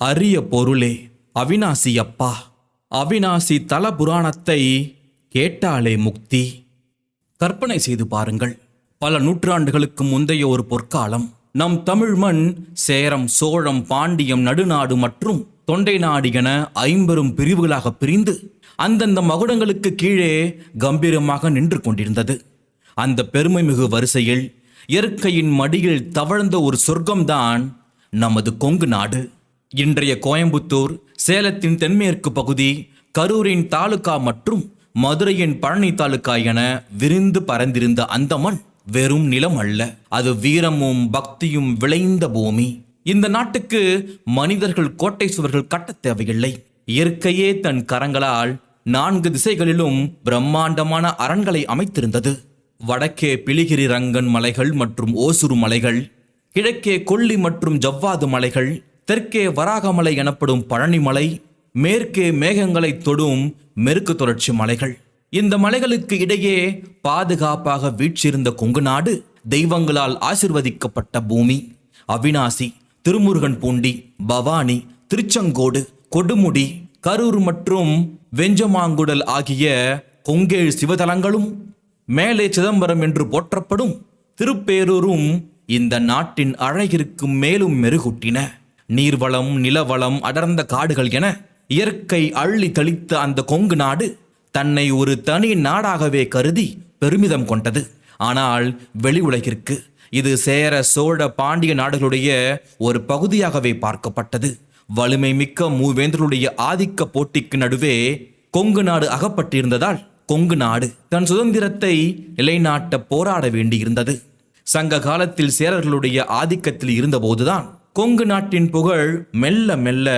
அரிய பொருளே அவிநாசி அப்பா, அவிநாசி தல புராணத்தை கேட்டாலே முக்தி. கற்பனை செய்து பாருங்கள், பல நூற்றாண்டுகளுக்கு முந்தைய ஒரு பொற்காலம். நம் தமிழ் மண் சேரம், சோழம், பாண்டியம், நடுநாடு மற்றும் தொண்டை நாடு என 50 பிரிவுகளாக பிரிந்து அந்தந்த மகுடங்களுக்கு கீழே கம்பீரமாக நின்று கொண்டிருந்தது. அந்த பெருமை மிகு வரிசையில் இயற்கையின் மடியில் தவழ்ந்த ஒரு சொர்க்கம்தான் நமது கொங்கு நாடு. இன்றைய கோயம்புத்தூர், சேலத்தின் தென்மேற்கு பகுதி, கரூரின் தாலுகா மற்றும் மதுரையின் பழனி தாலுகா என விரிந்து பறந்திருந்த அந்த மண் வெறும் நிலம் அல்ல, அது வீரமும் பக்தியும் விளைந்த பூமி. இந்த நாட்டுக்கு மனிதர்கள் கோட்டை சுவர்கள் கட்டத் தேவையில்லை. இயற்கையே தன் கரங்களால் 4 திசைகளிலும் பிரம்மாண்டமான அரண்களை அமைத்திருந்தது. வடக்கே பிலிகிரி ரங்கன் மலைகள் மற்றும் ஓசுரு மலைகள், கிழக்கே கொல்லி மற்றும் ஜவ்வாது மலைகள், தெற்கே வராகமலை எனப்படும் பழனி மலை, மேற்கே மேகங்களை தொடும் மேற்கு தொடர்ச்சி மலைகள். இந்த மலைகளுக்கு இடையே பாதுகாப்பாக வீற்றிருந்த கொங்கு நாடு தெய்வங்களால் ஆசிர்வதிக்கப்பட்ட பூமி. அவிநாசி, திருமுருகன் பூண்டி, பவானி, திருச்செங்கோடு, கொடுமுடி, கரூர் மற்றும் வெஞ்சமாங்குடல் ஆகிய கொங்கேழ் சிவதலங்களும், மேலே சிதம்பரம் என்று போற்றப்படும் திருப்பேரூரும் இந்த நாட்டின் அழகிற்கு மேலும் மெருகூட்டின. நீர்வளம், நிலவளம், அடர்ந்த காடுகள் என இயற்கை அள்ளி தெளித்த அந்த கொங்கு நாடு தன்னை ஒரு தனி நாடாகவே கருதி பெருமிதம் கொண்டது. ஆனால் வெளி உலகிற்கு இது சேர, சோழ, பாண்டிய நாடுகளுடைய ஒரு பகுதியாகவே பார்க்கப்பட்டது. வலிமை மிக்க மூவேந்தர்களுடைய ஆதிக்க போட்டிக்கு நடுவே கொங்கு நாடு அகப்பட்டிருந்ததால் கொங்கு நாடு தன் சுதந்திரத்தை நிலைநாட்ட போராட வேண்டியிருந்தது. சங்க காலத்தில் சேரர்களுடைய ஆதிக்கத்தில் இருந்தபோதுதான் கொங்கு நாட்டின் புகழ் மெல்ல மெல்ல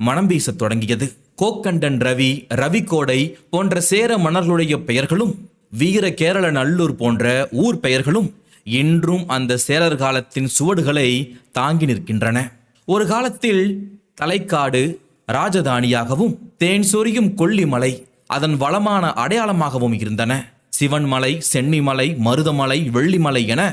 மனம் வீசத் தொடங்கியது. கோக்கண்டன் ரவி, ரவிகோடை போன்ற சேர மன்னர்களுடைய பெயர்களும், வீர கேரள நல்லூர் போன்ற ஊர் பெயர்களும் இன்றும் அந்த சேரர் காலத்தின் சுவடுகளை தாங்கி நிற்கின்றன. ஒரு காலத்தில் தலைக்காடு ராஜதானியாகவும், தேன் சொரியும் கொல்லிமலை அதன் வளமான அடையாளமாகவும் இருந்தன. சிவன்மலை, சென்னிமலை, மருதமலை, வெள்ளிமலை என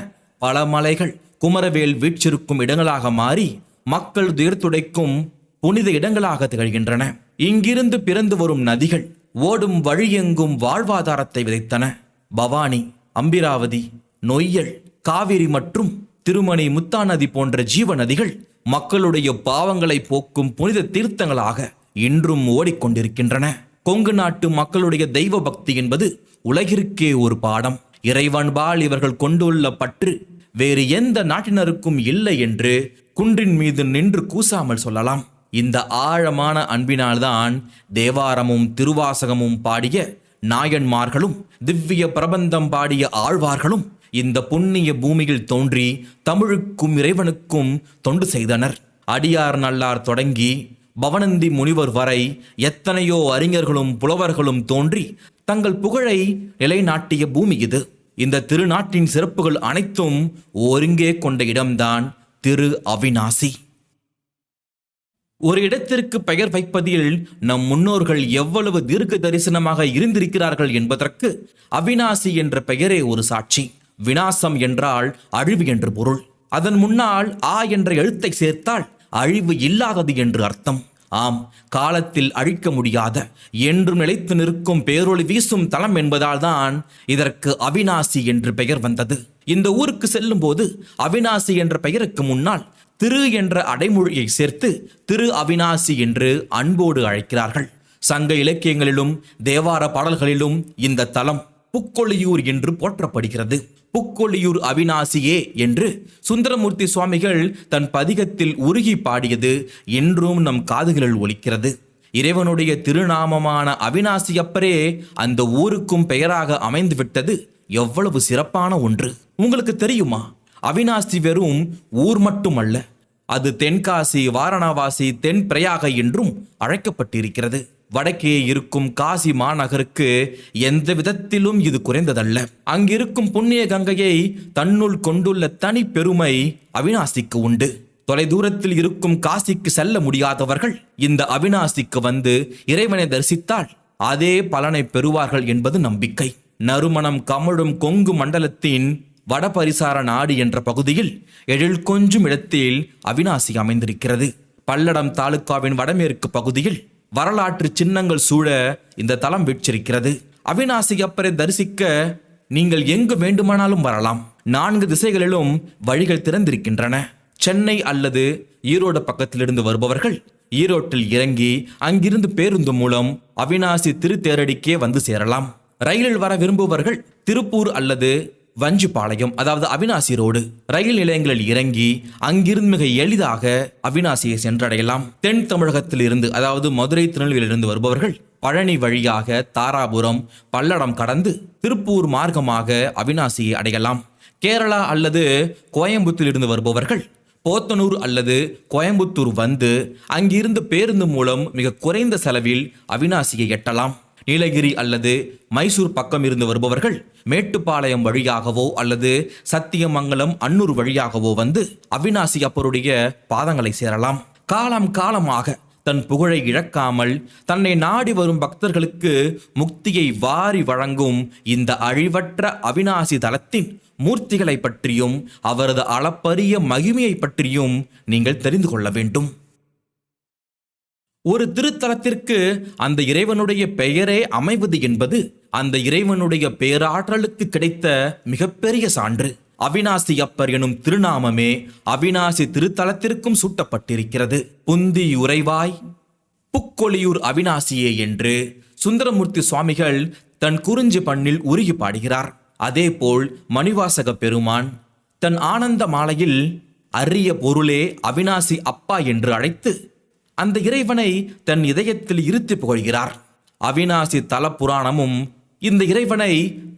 பல மலைகள் குமரவேல் வீற்றிருக்கும் இடங்களாக மாறி மக்கள் துயர்த்துடைக்கும் புனித இடங்களாக திகழ்கின்றன. இங்கிருந்து பிறந்து வரும் நதிகள் ஓடும் வழியெங்கும் வாழ்வாதாரத்தை விதைத்தன. பவானி, அம்பிராவதி, நொய்யல், காவிரி மற்றும் திருமணி, முத்தா நதி போன்ற ஜீவ நதிகள் மக்களுடைய பாவங்களை போக்கும் புனித தீர்த்தங்களாக இன்றும் ஓடிக்கொண்டிருக்கின்றன. கொங்கு நாட்டு மக்களுடைய தெய்வ பக்தி என்பது உலகிற்கே ஒரு பாடம். இறைவன்பால் இவர்கள் கொண்டுள்ள பற்று வேறு எந்த நாட்டினருக்கும் இல்லை என்று குன்றின் மீது நின்று கூசாமல் சொல்லலாம். இந்த ஆழமான அன்பினால்தான் தேவாரமும் திருவாசகமும் பாடிய நாயன்மார்களும் திவ்ய பிரபந்தம் பாடிய ஆழ்வார்களும் இந்த புண்ணிய பூமியில் தோன்றி தமிழுக்கும் இறைவனுக்கும் தொண்டு செய்தனர். அடியார் நல்லார் தொடங்கி பவனந்தி முனிவர் வரை எத்தனையோ அறிஞர்களும் புலவர்களும் தோன்றி தங்கள் புகழை நிலைநாட்டிய பூமி இது. இந்த திருநாட்டின் சிறப்புகள் அனைத்தும் ஒருங்கே கொண்ட இடம்தான் திரு அவிநாசி. ஒரு இடத்திற்கு பெயர் வைப்பதில் நம் முன்னோர்கள் எவ்வளவு தீர்க்க தரிசனமாக இருந்திருக்கிறார்கள் என்பதற்கு அவிநாசி என்ற பெயரே ஒரு சாட்சி. விநாசம் என்றால் அழிவு என்று பொருள். அதன் முன்னால் ஆ என்ற எழுத்தை சேர்த்தால் அழிவு இல்லாதது என்று அர்த்தம். ஆம், காலத்தில் அழிக்க முடியாத, என்று நிலைத்து நிற்கும் பேரொளி வீசும் தலம் என்பதால் தான் இதற்கு அவிநாசி என்று பெயர் வந்தது. இந்த ஊருக்கு செல்லும் போது அவிநாசி என்ற பெயருக்கு முன்னால் திரு என்ற அடைமொழியை சேர்த்து திரு அவிநாசி என்று அன்போடு அழைக்கிறார்கள். சங்க இலக்கியங்களிலும் தேவார பாடல்களிலும் இந்த தலம் புக்கொழியூர் என்று போற்றப்படுகிறது. புக்கொழியூர் அவிநாசியே என்று சுந்தரமூர்த்தி சுவாமிகள் தன் பதிகத்தில் உருகி பாடியது இன்றும் நம் காதுகளில் ஒலிக்கிறது. இறைவனுடைய திருநாமமான அவிநாசியப்பரே அந்த ஊருக்கும் பெயராக அமைந்து விட்டது எவ்வளவு சிறப்பான ஒன்று. உங்களுக்கு தெரியுமா, அவிநாசி வெறும் ஊர் மட்டுமல்ல, அது தென்காசி, வாரணாவாசி, தென் பிரயாக என்றும் அழைக்கப்பட்டிருக்கிறது. வடக்கே இருக்கும் காசி மாநகருக்கு எந்த விதத்திலும் இது குறைந்ததல்ல. அங்கிருக்கும் புண்ணிய கங்கையை தன்னுள் கொண்டுள்ள தனி பெருமை அவிநாசிக்கு உண்டு. தொலைதூரத்தில் இருக்கும் காசிக்கு செல்ல முடியாதவர்கள் இந்த அவிநாசிக்கு வந்து இறைவனை தரிசித்தால் அதே பலனை பெறுவார்கள் என்பது நம்பிக்கை. நறுமணம் கமழும் கொங்கு மண்டலத்தின் வடபரிசார நாடு என்ற பகுதியில் எழில் கொஞ்சும் இடத்தில் அவிநாசி அமைந்திருக்கிறது. பல்லடம் தாலுகாவின் வடமேற்கு பகுதியில் வரலாற்று சின்னங்கள் சூழ இந்த தலம் வீற்றிருக்கிறது. அவிநாசி அப்பரை தரிசிக்க நீங்கள் எங்கு வேண்டுமானாலும் வரலாம். 4 திசைகளிலும் வழிகள் திறந்திருக்கின்றன. சென்னை அல்லது ஈரோடு பக்கத்திலிருந்து வருபவர்கள் ஈரோட்டில் இறங்கி அங்கிருந்து பேருந்து மூலம் அவிநாசி திருத்தேரடிக்கே வந்து சேரலாம். ரயிலில் வர விரும்புபவர்கள் திருப்பூர் அல்லது வஞ்சிபாளையம், அதாவது அவிநாசி ரோடு ரயில் நிலையங்களில் இறங்கி அங்கிருந்து மிக எளிதாக அவிநாசியை சென்றடையலாம். தென் தமிழகத்தில் இருந்து, அதாவது மதுரை திருநெல்வேலியிலிருந்து வருபவர்கள் பழனி வழியாக தாராபுரம் பல்லடம் கடந்து திருப்பூர் மார்க்கமாக அவிநாசியை அடையலாம். கேரளா அல்லது கோயம்புத்தூரில் இருந்து வருபவர்கள் போத்தனூர் அல்லது கோயம்புத்தூர் வந்து அங்கிருந்து பேருந்து மூலம் மிக குறைந்த செலவில் அவிநாசியை எட்டலாம். நீலகிரி அல்லது மைசூர் பக்கம் இருந்து வருபவர்கள் மேட்டுப்பாளையம் வழியாகவோ அல்லது சத்தியமங்கலம் அன்னூர் வழியாகவோ வந்து அவிநாசி அப்பருடைய பாதங்களை சேரலாம். காலம் காலமாக தன் புகழை இழக்காமல் தன்னை நாடி வரும் பக்தர்களுக்கு முக்தியை வாரி வழங்கும் இந்த அழிவற்ற அவிநாசி தலத்தின் மூர்த்திகளை பற்றியும் அவரது அளப்பரிய மகிமையை பற்றியும் நீங்கள் தெரிந்து கொள்ள வேண்டும். ஒரு திருத்தலத்திற்கு அந்த இறைவனுடைய பெயரே அமைவது என்பது அந்த இறைவனுடைய பேராற்றலுக்கு கிடைத்த மிகப்பெரிய சான்று. அவிநாசி அப்பர் எனும் திருநாமமே அவிநாசி திருத்தலத்திற்கும் சூட்டப்பட்டிருக்கிறது. புந்தி உறைவாய் புக்கொழியூர் அவிநாசியே என்று சுந்தரமூர்த்தி சுவாமிகள் தன் குறிஞ்சி பண்ணில் உருகி பாடுகிறார். அதேபோல் மணிவாசக பெருமான் தன் ஆனந்த மாலையில் அரிய பொருளே அவிநாசி அப்பா என்று அழைத்து அந்த இறைவனை தன் இதயத்தில் இருத்தி புகழ்கிறார். அவிநாசி தல புராணமும் இந்த இறைவனை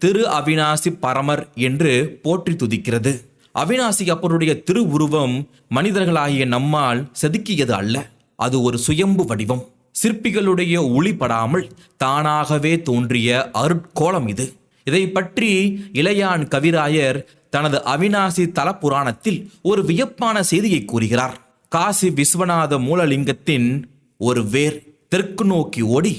திரு அவிநாசி பரமர் என்று போற்றி துதிக்கிறது. அவிநாசி அப்பருடைய திருவுருவம் மனிதர்களாகிய நம்மால் செதுக்கியது அல்ல. அது ஒரு சுயம்பு வடிவம். சிற்பிகளுடைய ஒளிப்படாமல் தானாகவே தோன்றிய அருட்கோலம் இது. இதை பற்றி இளையான் கவிராயர் தனது அவிநாசி தல புராணத்தில் ஒரு வியப்பான செய்தியை கூறுகிறார். காசி விஸ்வநாத மூலலிங்கத்தின் ஒரு வேர் தெற்கு நோக்கி ஓடி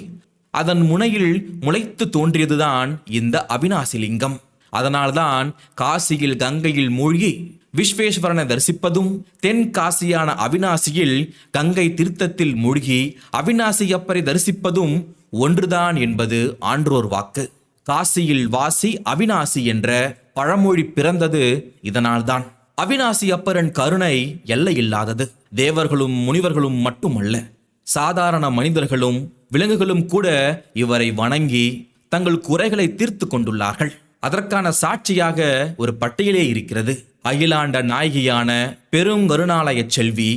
அதன் முனையில் முளைத்து தோன்றியதுதான் இந்த அவிநாசி லிங்கம். அதனால்தான் காசியில் கங்கையில் மூழ்கி விஸ்வேஸ்வரனை தரிசிப்பதும் தென் காசியான அவிநாசியில் கங்கை தீர்த்தத்தில் மூழ்கி அவிநாசி அப்பரை தரிசிப்பதும் ஒன்றுதான் என்பது ஆன்றோர் வாக்கு. காசியில் வாசி அவிநாசி என்ற பழமொழி பிறந்தது இதனால்தான். அவிநாசி அப்பரின் கருணை எல்லையில்லாதது. தேவர்களும் முனிவர்களும் மட்டுமல்ல, சாதாரண மனிதர்களும் விலங்குகளும் கூட இவரை வணங்கி தங்கள் குறைகளை தீர்த்து கொண்டுள்ளார்கள். அதற்கான சாட்சியாக ஒரு பட்டியலே இருக்கிறது. அகிலாண்ட நாயகியான பெருங்கருணாலய செல்வி,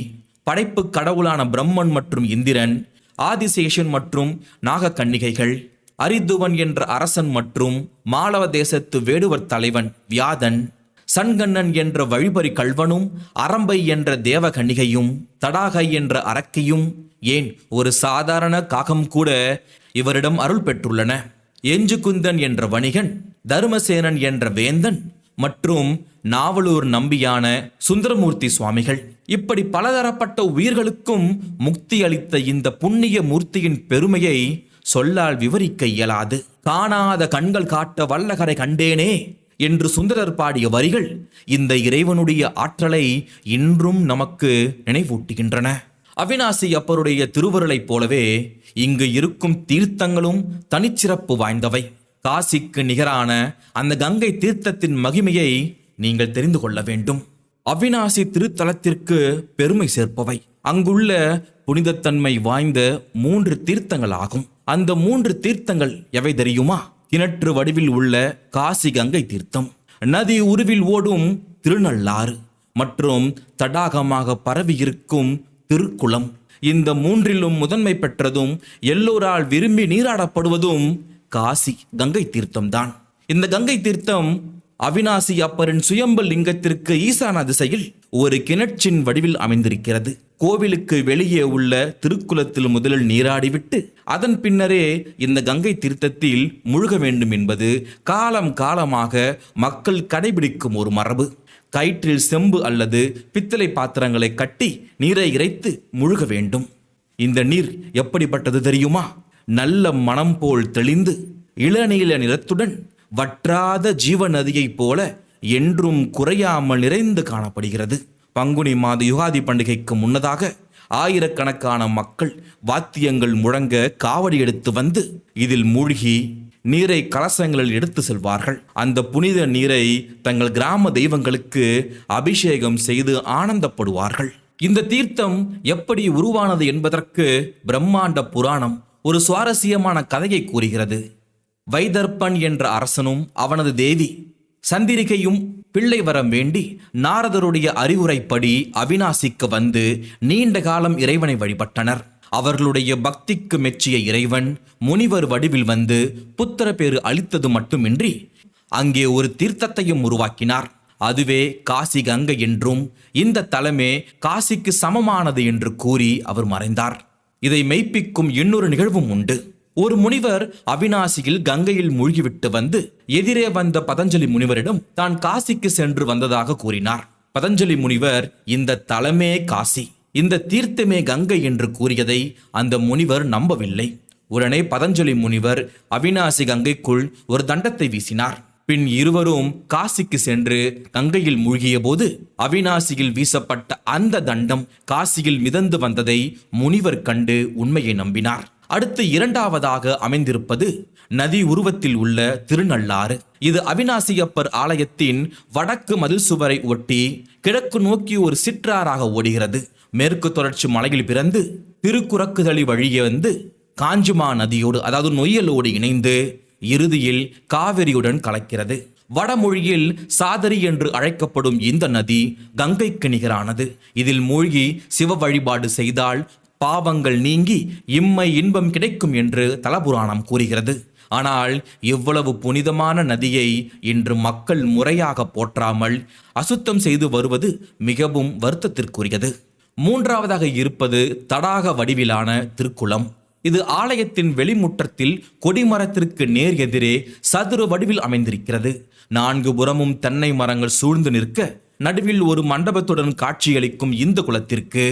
படைப்பு கடவுளான பிரம்மன் மற்றும் இந்திரன், ஆதிசேஷன் மற்றும் நாகக்கன்னிகைகள், அரிதுவன் என்ற அரசன் மற்றும் மாலவ தேசத்து வேடுவர் தலைவன் வியாதன், சண்கண்ணன் என்ற வழிபறி கல்வனும், அரம்பை என்ற தேவகன்னிகையும், தடாகை என்ற அரக்கியும், ஏன் ஒரு சாதாரண காகம் கூட இவரிடம் அருள் பெற்றுள்ளன. எஞ்சுகுந்தன் என்ற வணிகன், தர்மசேனன் என்ற வேந்தன் மற்றும் நாவலூர் நம்பியான சுந்தரமூர்த்தி சுவாமிகள், இப்படி பலதரப்பட்ட உயிர்களுக்கும் முக்தி அளித்த இந்த புண்ணிய மூர்த்தியின் பெருமையை சொல்லால் விவரிக்க இயலாது. காணாத கண்கள் காட்ட வல்லகரை கண்டேனே என்று சுந்தரர் பாடிய வரிகள் இந்த இறைவனுடைய ஆற்றலை இன்றும் நமக்கு நினைவூட்டுகின்றன. அவிநாசி அப்பருடைய திருவருளைப் போலவே இங்கு இருக்கும் தீர்த்தங்களும் தனிச்சிறப்பு வாய்ந்தவை. காசிக்கு நிகரான அந்த கங்கை தீர்த்தத்தின் மகிமையை நீங்கள் தெரிந்து கொள்ள வேண்டும். அவிநாசி திருத்தலத்திற்கு பெருமை சேர்ப்பவை அங்குள்ள புனிதத்தன்மை வாய்ந்த 3 தீர்த்தங்கள் ஆகும். அந்த 3 தீர்த்தங்கள் எவை தெரியுமா? கிணற்று வடிவில் உள்ள காசி கங்கை தீர்த்தம், நதி உருவில் ஓடும் திருநள்ளாறு மற்றும் தடாகமாக பரவியிருக்கும் திருக்குளம். இந்த 3லும் முதன்மை பெற்றதும் எல்லோரால் விரும்பி நீராடப்படுவதும் காசி கங்கை தீர்த்தம்தான். இந்த கங்கை தீர்த்தம் அவிநாசி அப்பரின் சுயம்பு லிங்கத்திற்கு ஈசான திசையில் ஒரு கிணற்றின் வடிவில் அமைந்திருக்கிறது. கோவிலுக்கு வெளியே உள்ள திருக்குளத்தில் முதலில் நீராடிவிட்டு அதன் பின்னரே இந்த கங்கை தீர்த்தத்தில் முழுக வேண்டும் என்பது காலம் காலமாக மக்கள் கடைபிடிக்கும் ஒரு மரபு. கயிற்றில் செம்பு அல்லது பித்தளை பாத்திரங்களை கட்டி நீரை இறைத்து முழுக வேண்டும். இந்த நீர் எப்படிப்பட்டது தெரியுமா? நல்ல மனம் போல் தெளிந்து இளநீல நிறத்துடன் வற்றாத ஜீவ நதியைப் போல என்றும் குறையாமல் நிறைந்து காணப்படுகிறது. பங்குனி மாத யுகாதி பண்டிகைக்கு முன்னதாக ஆயிரக்கணக்கான மக்கள் வாத்தியங்கள் முழங்க காவடி எடுத்து வந்து இதில் மூழ்கி நீரை கலசங்களில் எடுத்து செல்வார்கள். அந்த புனித நீரை தங்கள் கிராம தெய்வங்களுக்கு அபிஷேகம் செய்து ஆனந்தப்படுவார்கள். இந்த தீர்த்தம் எப்படி உருவானது என்பதற்கு பிரம்மாண்ட புராணம் ஒரு சுவாரஸ்யமான கதையை கூறுகிறது. வைதர்ப்பன் என்ற அரசனும் அவனது தேவி சந்திரிகையும் பிள்ளை வரம் வேண்டி நாரதருடைய அறிவுரைப்படி அவிநாசிக்கு வந்து நீண்ட காலம் இறைவனை வழிபட்டனர். அவர்களுடைய பக்திக்கு மெச்சிய இறைவன் முனிவர் வடிவில் வந்து புத்திர பேறு அளித்தது மட்டுமின்றி அங்கே ஒரு தீர்த்தத்தையும் உருவாக்கினார். அதுவே காசி கங்கை என்றும் இந்த தலமே காசிக்கு சமமானது என்று கூறி அவர் மறைந்தார். இதை மெய்ப்பிக்கும் இன்னொரு நிகழ்வும் உண்டு. ஒரு முனிவர் அவிநாசியில் கங்கையில் மூழ்கிவிட்டு வந்து எதிரே வந்த பதஞ்சலி முனிவரிடம் தான் காசிக்கு சென்று வந்ததாக கூறினார். பதஞ்சலி முனிவர் இந்த தலமே காசி, இந்த தீர்த்தமே கங்கை என்று கூறியதை அந்த முனிவர் நம்பவில்லை. உடனே பதஞ்சலி முனிவர் அவிநாசி கங்கைக்குள் ஒரு தண்டத்தை வீசினார். பின் இருவரும் காசிக்கு சென்று கங்கையில் மூழ்கிய போது அவிநாசியில் வீசப்பட்ட அந்த தண்டம் காசியில் மிதந்து வந்ததை முனிவர் கண்டு உண்மையை நம்பினார். அடுத்து இரண்டாவதாக அமைந்திருப்பது நதி உருவத்தில் உள்ள திருநள்ளாறு. இது அவிநாசியப்பர் ஆலயத்தின் வடக்கு மதில் சுவரை ஒட்டி கிழக்கு நோக்கி ஒரு சிற்றாறாக ஓடுகிறது. மேற்கு தொடர்ச்சி மலையில் பிறந்து திருக்குறக்குதளி வழியே வந்து காஞ்சிமா நதியோடு அதாவது நொய்யலோடு இணைந்து இறுதியில் காவிரியுடன் கலக்கிறது. வடமொழியில் சாதரி என்று அழைக்கப்படும் இந்த நதி கங்கைக்கு நிகரானது. இதில் மூழ்கி சிவ வழிபாடு செய்தால் பாவங்கள் நீங்கி இம்மை இன்பம் கிடைக்கும் என்று தலபுராணம் கூறுகிறது. ஆனால் இவ்வளவு புனிதமான நதியை இன்று மக்கள் முறையாக போற்றாமல் அசுத்தம் செய்து வருவது மிகவும் வருத்தத்திற்குரியது. மூன்றாவதாக இருப்பது தடாக வடிவிலான திருக்குளம். இது ஆலயத்தின் வெளிமுற்றத்தில் கொடிமரத்திற்கு நேர் எதிரே சதுர வடிவில் அமைந்திருக்கிறது. 4 புறமும் தென்னை மரங்கள் சூழ்ந்து நிற்க நடுவில் ஒரு மண்டபத்துடன் காட்சியளிக்கும் இந்த குளத்திற்கு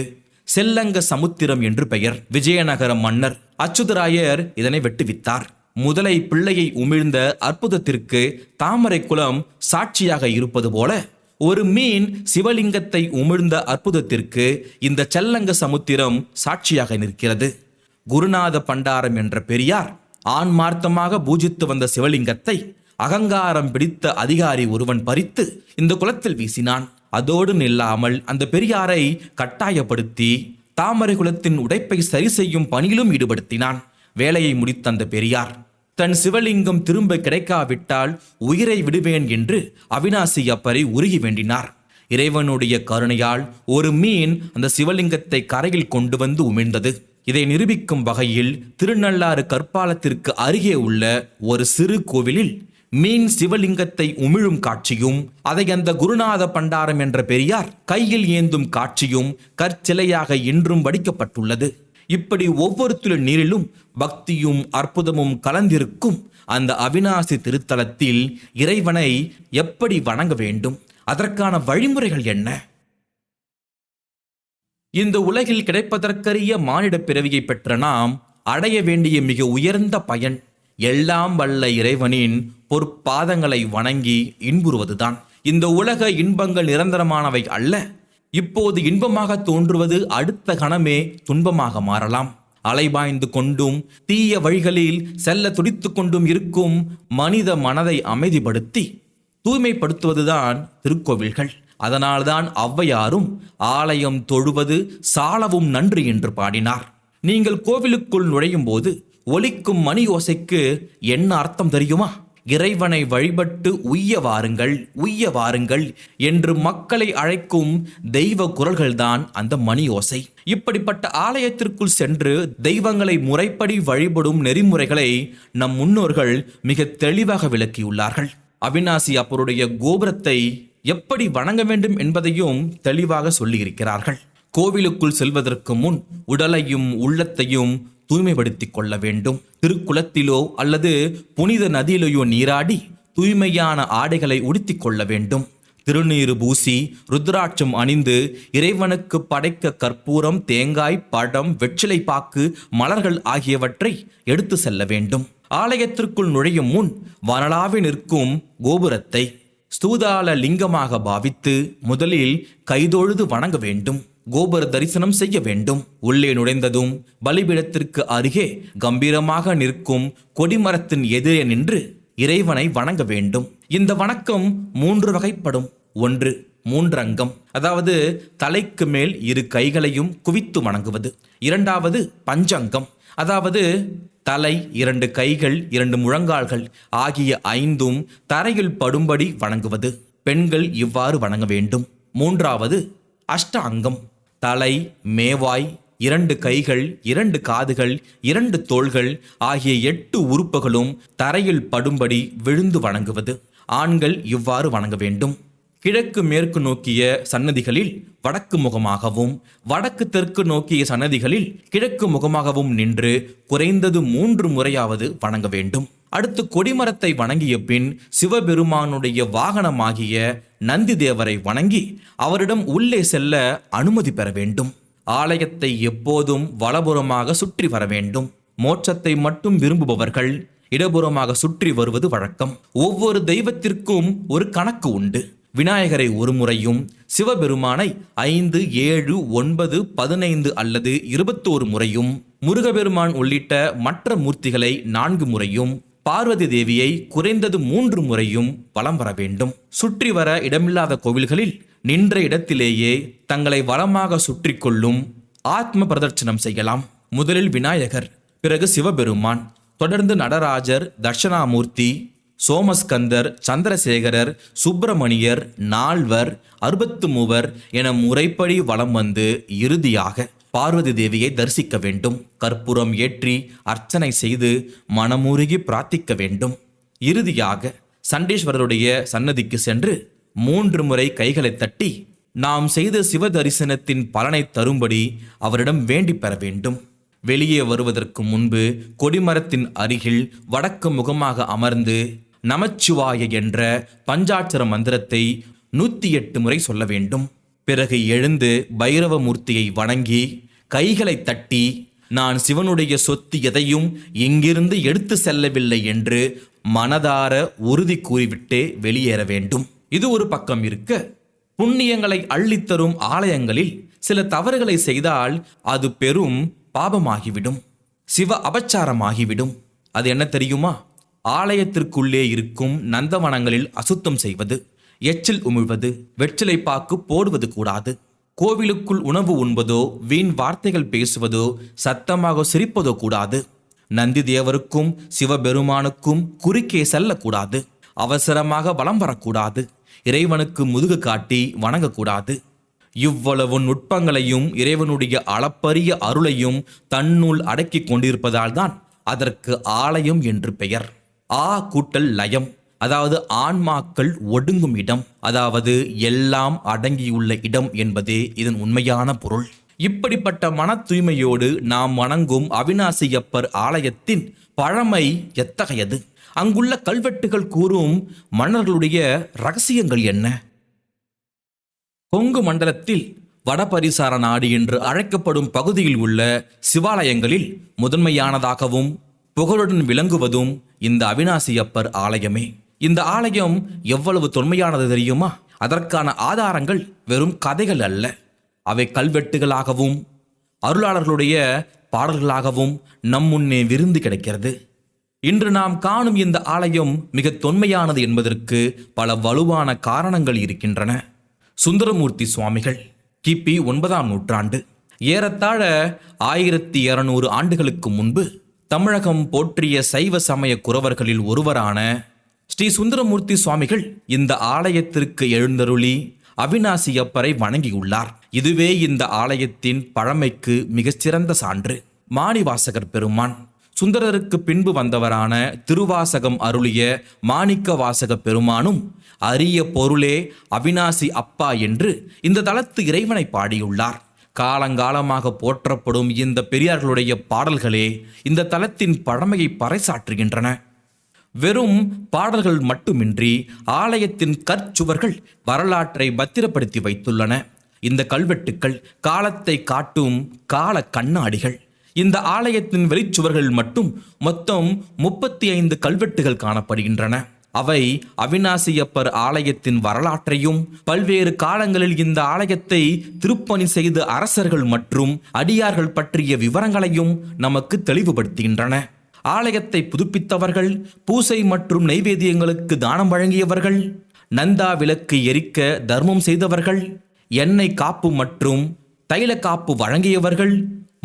செல்லங்க சமுத்திரம் என்று பெயர். விஜயநகர மன்னர் அச்சுதராயர் இதனை வெட்டுவித்தார். முதலை பிள்ளையை உமிழ்ந்த அற்புதத்திற்கு தாமரை குளம் சாட்சியாக இருப்பது போல ஒரு மீன் சிவலிங்கத்தை உமிழ்ந்த அற்புதத்திற்கு இந்த செல்லங்க சமுத்திரம் சாட்சியாக நிற்கிறது. குருநாத பண்டாரம் என்ற பெரியார் ஆன்மார்த்தமாக பூஜித்து வந்த சிவலிங்கத்தை அகங்காரம் பிடித்த அதிகாரி ஒருவன் பறித்து இந்த குளத்தில் வீசினான். அதோடு நில்லாமல் அந்த பெரியாரை கட்டாயப்படுத்தி தாமரை குளத்தின் உடைப்பை சரி செய்யும் பணியிலும் ஈடுபடுத்தினான். வேலையை முடித்த அந்த பெரியார் தன் சிவலிங்கம் திரும்ப கிடைக்காவிட்டால் உயிரை விடுவேன் என்று அவிநாசி அப்பரை உருகி வேண்டினார். இறைவனுடைய கருணையால் ஒரு மீன் அந்த சிவலிங்கத்தை கரையில் கொண்டு வந்து உமிழ்ந்தது. இதை நிரூபிக்கும் வகையில் திருநள்ளாறு கற்பாலத்திற்கு அருகே உள்ள ஒரு சிறு கோவிலில் மீன் சிவலிங்கத்தை உமிழும் காட்சியும் அதை அந்த குருநாத பண்டாரம் என்ற பெரியார் கையில் ஏந்தும் காட்சியும் கற்சிலையாக இன்றும் வடிக்கப்பட்டுள்ளது. இப்படி ஒவ்வொரு துளி நீரிலும் பக்தியும் அற்புதமும் கலந்திருக்கும் அந்த அவிநாசி திருத்தலத்தில் இறைவனை எப்படி வணங்க வேண்டும், அதற்கான வழிமுறைகள் என்ன? இந்த உலகில் கிடைப்பதற்கரிய மானிட பிறவியை பெற்ற நாம் அடைய வேண்டிய மிக உயர்ந்த பயன் எல்லாம் வல்ல இறைவனின் பொற்பாதங்களை வணங்கி இன்புறுவதுதான். இந்த உலக இன்பங்கள் நிரந்தரமானவை அல்ல. இப்போது இன்பமாக தோன்றுவது அடுத்த கணமே துன்பமாக மாறலாம். அலைபாய்ந்து கொண்டும் தீய வழிகளில் செல்ல துடித்து கொண்டும் இருக்கும் மனித மனதை அமைதிப்படுத்தி தூய்மைப்படுத்துவதுதான் திருக்கோவில்கள். அதனால்தான் ஔவையாரும் ஆலயம் தொழுவது சாலவும் நன்று என்று பாடினார். நீங்கள் கோவிலுக்குள் நுழையும் போது ஒலிக்கும் மணி ஓசைக்கு என்ன அர்த்தம் தெரியுமா? இறைவனை வழிபட்டு உய்ய வாருங்கள், உய்ய வாருங்கள் என்று மக்களை அழைக்கும் தெய்வ குரல்கள்தான் அந்த மணி ஓசை. இப்படிப்பட்ட ஆலயத்திற்குள் சென்று தெய்வங்களை முறைப்படி வழிபடும் நெறிமுறைகளை நம் முன்னோர்கள் மிக தெளிவாக விளக்கியுள்ளார்கள். அவிநாசி அப்பருடைய கோபுரத்தை எப்படி வணங்க வேண்டும் என்பதையும் தெளிவாக சொல்லியிருக்கிறார்கள். கோவிலுக்குள் செல்வதற்கு முன் உடலையும் உள்ளத்தையும் தூய்மைப்படுத்திக் கொள்ள வேண்டும். திருக்குளத்திலோ அல்லது புனித நதியிலேயோ நீராடி தூய்மையான ஆடைகளை உடுத்திக் கொள்ள வேண்டும். திருநீறு பூசி ருத்ராட்சம் அணிந்து இறைவனுக்கு படைக்க கற்பூரம், தேங்காய், பழம், வெற்றிலை பாக்கு, மலர்கள் ஆகியவற்றை எடுத்து செல்ல வேண்டும். ஆலயத்திற்குள் நுழையும் முன் வனலாவி நிற்கும் கோபுரத்தை ஸ்தூதால லிங்கமாக பாவித்து முதலில் கைதொழுது வணங்க வேண்டும். கோபுர தரிசனம் செய்ய வேண்டும். உள்ளே நுழைந்ததும் பலிபீடத்திற்கு அருகே கம்பீரமாக நிற்கும் கொடிமரத்தின் எதிரே நின்று இறைவனை வணங்க வேண்டும். இந்த வணக்கம் 3 வகைப்படும். 1. மூன்றங்கம், அதாவது தலைக்கு மேல் 2 கைகளையும் குவித்து வணங்குவது. 2வது பஞ்சங்கம், அதாவது தலை, 2 கைகள், 2 முழங்கால்கள் ஆகிய 5ம் தரையில் படும்படி வணங்குவது. பெண்கள் இவ்வாறு வணங்க வேண்டும். 3வது அஷ்ட அங்கம், தலை, மேவாய், 2 கைகள், 2 காதுகள், 2 தோள்கள் ஆகிய 8 உறுப்புகளும் தரையில் படும்படி விழுந்து வணங்குவது. ஆண்கள் இவ்வாறு வணங்க வேண்டும். கிழக்கு மேற்கு நோக்கிய சன்னதிகளில் வடக்கு முகமாகவும், வடக்கு தெற்கு நோக்கிய சன்னதிகளில் கிழக்கு முகமாகவும் நின்று குறைந்தது 3 முறையாவது வணங்க வேண்டும். அடுத்து கொடிமரத்தை வணங்கிய பின் சிவபெருமானுடைய வாகனமாகிய நந்தி தேவரை வணங்கி அவரிடம் உள்ளே செல்ல அனுமதி பெற வேண்டும். ஆலயத்தை எப்போதும் வலப்புறமாக சுற்றி வர வேண்டும். மோட்சத்தை மட்டும் விரும்புபவர்கள் இடப்புறமாக சுற்றி வருவது வழக்கம். ஒவ்வொரு தெய்வத்திற்கும் ஒரு கணக்கு உண்டு. விநாயகரை 1 முறையும், சிவபெருமானை 5, 7, 9, 15 அல்லது 21 முறையும், முருகபெருமான் உள்ளிட்ட மற்ற மூர்த்திகளை 4 முறையும், பார்வதி தேவியை குறைந்தது 3 முறையும் வலம் வர வேண்டும். சுற்றி வர இடமில்லாத கோவில்களில் நின்ற இடத்திலேயே தங்களை வலமாக சுற்றி கொள்ளும் ஆத்ம பிரதட்சணம் செய்யலாம். முதலில் விநாயகர், பிறகு சிவபெருமான், தொடர்ந்து நடராஜர், தட்சணாமூர்த்தி, சோமஸ்கந்தர், சந்திரசேகரர், சுப்பிரமணியர், நால்வர், 63 என முறைப்படி வலம் வந்து இறுதியாக பார்வதி தேவியை தரிசிக்க வேண்டும். கற்பூரம் ஏற்றி அர்ச்சனை செய்து மனமுருகி பிரார்த்திக்க வேண்டும். இறுதியாக சண்டீஸ்வரருடைய சன்னதிக்கு சென்று 3 முறை கைகளை தட்டி நாம் செய்த சிவ தரிசனத்தின் பலனை தரும்படி அவரிடம் வேண்டி பெற வேண்டும். வெளியே வருவதற்கு முன்பு கொடிமரத்தின் அருகில் வடக்கு முகமாக அமர்ந்து நமச்சிவாய என்ற பஞ்சாட்சர மந்திரத்தை 108 முறை சொல்ல வேண்டும். பிறகு எழுந்து பைரவமூர்த்தியை வணங்கி கைகளை தட்டி நான் சிவனுடைய சொத்து எதையும் இங்கிருந்து எடுத்து செல்லவில்லை என்று மனதார உறுதி கூறிவிட்டே வெளியேற வேண்டும். இது ஒரு பக்கம் இருக்க, புண்ணியங்களை அள்ளித்தரும் ஆலயங்களில் சில தவறுகளை செய்தால் அது பெரும் பாபமாகிவிடும், சிவ அபச்சாரமாகிவிடும். அது என்ன தெரியுமா? ஆலயத்திற்குள்ளே இருக்கும் நந்தவனங்களில் அசுத்தம் செய்வது, எச்சில் உமிழ்வது, வெற்றிலை பாக்கு போடுவது கூடாது. கோவிலுக்குள் உணவு உண்பதோ, வீண் வார்த்தைகள் பேசுவதோ, சத்தமாக சிரிப்பதோ கூடாது. நந்தி தேவருக்கும் சிவபெருமானுக்கும் குறுக்கே செல்லக்கூடாது. அவசரமாக வலம் வரக்கூடாது. இறைவனுக்கு முதுகு காட்டி வணங்கக்கூடாது. இவ்வளவு நுட்பங்களையும் இறைவனுடைய அளப்பரிய அருளையும் தன்னுள் அடக்கி கொண்டிருப்பதால் தான் அதற்கு ஆலயம் என்று பெயர். லயம், அதாவது ஆன்மாக்கள் ஒடுங்கும் இடம், அதாவது எல்லாம் அடங்கியுள்ள இடம் என்பதே இதன் உண்மையான பொருள். இப்படிப்பட்ட மன தூய்மையோடு நாம் வணங்கும் அவிநாசியப்பர் ஆலயத்தின் பழமை எத்தகையது? அங்குள்ள கல்வெட்டுகள் கூறும் மன்னர்களுடைய ரகசியங்கள் என்ன? கொங்கு மண்டலத்தில் வடபரிசார நாடு என்று அழைக்கப்படும் பகுதியில் உள்ள சிவாலயங்களில் முதன்மையானதாகவும் புகழுடன் விளங்குவதும் இந்த அவிநாசியப்பர் ஆலயமே. இந்த ஆலயம் எவ்வளவு தொன்மையானது தெரியுமா? அதற்கான ஆதாரங்கள் வெறும் கதைகள் அல்ல, அவை கல்வெட்டுகளாகவும் அருளாளர்களுடைய பாடல்களாகவும் நம் முன்னே விருந்து கிடைக்கிறது. இன்று நாம் காணும் இந்த ஆலயம் மிக தொன்மையானது என்பதற்கு பல வலுவான காரணங்கள் இருக்கின்றன. சுந்தரமூர்த்தி சுவாமிகள் கிபி 9ஆம் நூற்றாண்டு, ஏறத்தாழ 1200 ஆண்டுகளுக்கு முன்பு தமிழகம் போற்றிய சைவ சமய குரவர்களில் ஒருவரான ஸ்ரீ சுந்தரமூர்த்தி சுவாமிகள் இந்த ஆலயத்திற்கு எழுந்தருளி அவிநாசியப்பரை வணங்கியுள்ளார். இதுவே இந்த ஆலயத்தின் பழமைக்கு மிகச்சிறந்த சான்று. மாணிவாசகர் பெருமான், சுந்தரருக்கு பின்பு வந்தவரான திருவாசகம் அருளிய மாணிக்க வாசக பெருமானும் அரிய பொருளே அவிநாசி அப்பா என்று இந்த தலத்து இறைவனை பாடியுள்ளார். காலங்காலமாக போற்றப்படும் இந்த பெரியார்களுடைய பாடல்களே இந்த தலத்தின் பழமையை பறைசாற்றுகின்றன. வெறும் பாடல்கள் மட்டுமின்றி ஆலயத்தின் கற்சுவர்கள் வரலாற்றை பத்திரப்படுத்தி வைத்துள்ளன. இந்த கல்வெட்டுக்கள் காலத்தை காட்டும் கால கண்ணாடிகள். இந்த ஆலயத்தின் வெளிச்சுவர்கள் மட்டும் மொத்தம் 35 கல்வெட்டுகள் காணப்படுகின்றன. அவை அவிநாசியப்பர் ஆலயத்தின் வரலாற்றையும் பல்வேறு காலங்களில் இந்த ஆலயத்தை திருப்பணி செய்த அரசர்கள் மற்றும் அடியார்கள் பற்றிய விவரங்களையும் நமக்கு தெளிவுபடுத்துகின்றன. ஆலயத்தை புதுப்பித்தவர்கள், பூசை மற்றும் நைவேத்தியங்களுக்கு தானம் வழங்கியவர்கள், நந்தா விளக்கு எரிக்க தர்மம் செய்தவர்கள், எண்ணெய் காப்பு மற்றும் தைல காப்பு வழங்கியவர்கள்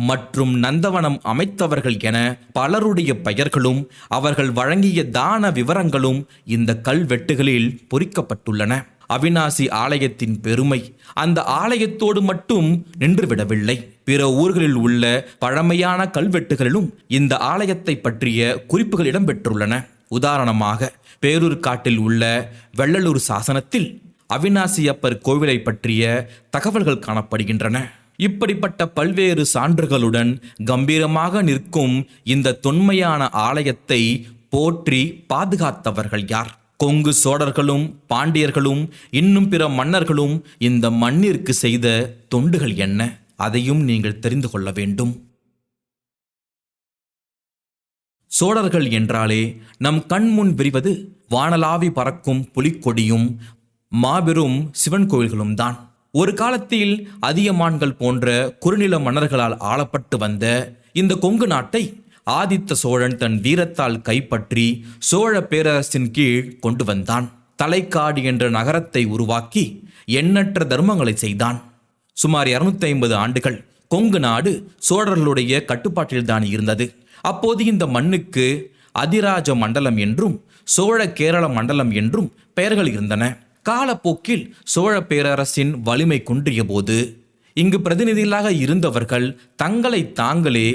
மற்றும் நந்தவனம் அமைத்தவர்கள் என பலருடைய பெயர்களும் அவர்கள் வழங்கிய தான விவரங்களும் இந்த கல்வெட்டுகளில் பொறிக்கப்பட்டுள்ளன. அவிநாசி ஆலயத்தின் பெருமை அந்த ஆலயத்தோடு மட்டும் நின்றுவிடவில்லை. பிற ஊர்களில் உள்ள பழமையான கல்வெட்டுகளிலும் இந்த ஆலயத்தை பற்றிய குறிப்புகள் இடம்பெற்றுள்ளன. உதாரணமாக பேரூர் காட்டில் உள்ள வெள்ளலூர் சாசனத்தில் அவிநாசியப்பர் கோவிலை பற்றிய தகவல்கள் காணப்படுகின்றன. இப்படிப்பட்ட பல்வேறு சான்றுகளுடன் கம்பீரமாக நிற்கும் இந்த தொன்மையான ஆலயத்தை போற்றி பாதுகாத்தவர்கள் யார்? கொங்கு சோழர்களும் பாண்டியர்களும் இன்னும் பிற மன்னர்களும் இந்த மண்ணிற்கு செய்த தொண்டுகள் என்ன? அதையும் நீங்கள் தெரிந்து கொள்ள வேண்டும். சோழர்கள் என்றாலே நம் கண்முன் விரிவது வானலாவி பறக்கும் புலிக்கொடியும் மாபெரும் சிவன் கோயில்களும் தான். ஒரு காலத்தில் அதியமான்கள் போன்ற குறுநில மன்னர்களால் ஆளப்பட்டு வந்த இந்த கொங்கு நாட்டை ஆதித்த சோழன் தன் வீரத்தால் கைப்பற்றி சோழ பேரரசின் கீழ் கொண்டு வந்தான். தலைக்காடு என்ற நகரத்தை உருவாக்கி எண்ணற்ற தர்மங்களை செய்தான். சுமார் 250 ஆண்டுகள் கொங்கு நாடு சோழர்களுடைய கட்டுப்பாட்டில்தான் இருந்தது. அப்போது இந்த மண்ணுக்கு அதிராஜ மண்டலம் என்றும் சோழ கேரள மண்டலம் என்றும் பெயர்கள் இருந்தன. காலப்போக்கில் சோழ பேரரசின் வலிமை குன்றிய போது இங்கு பிரதிநிதிகளாக இருந்தவர்கள் தங்களை தாங்களே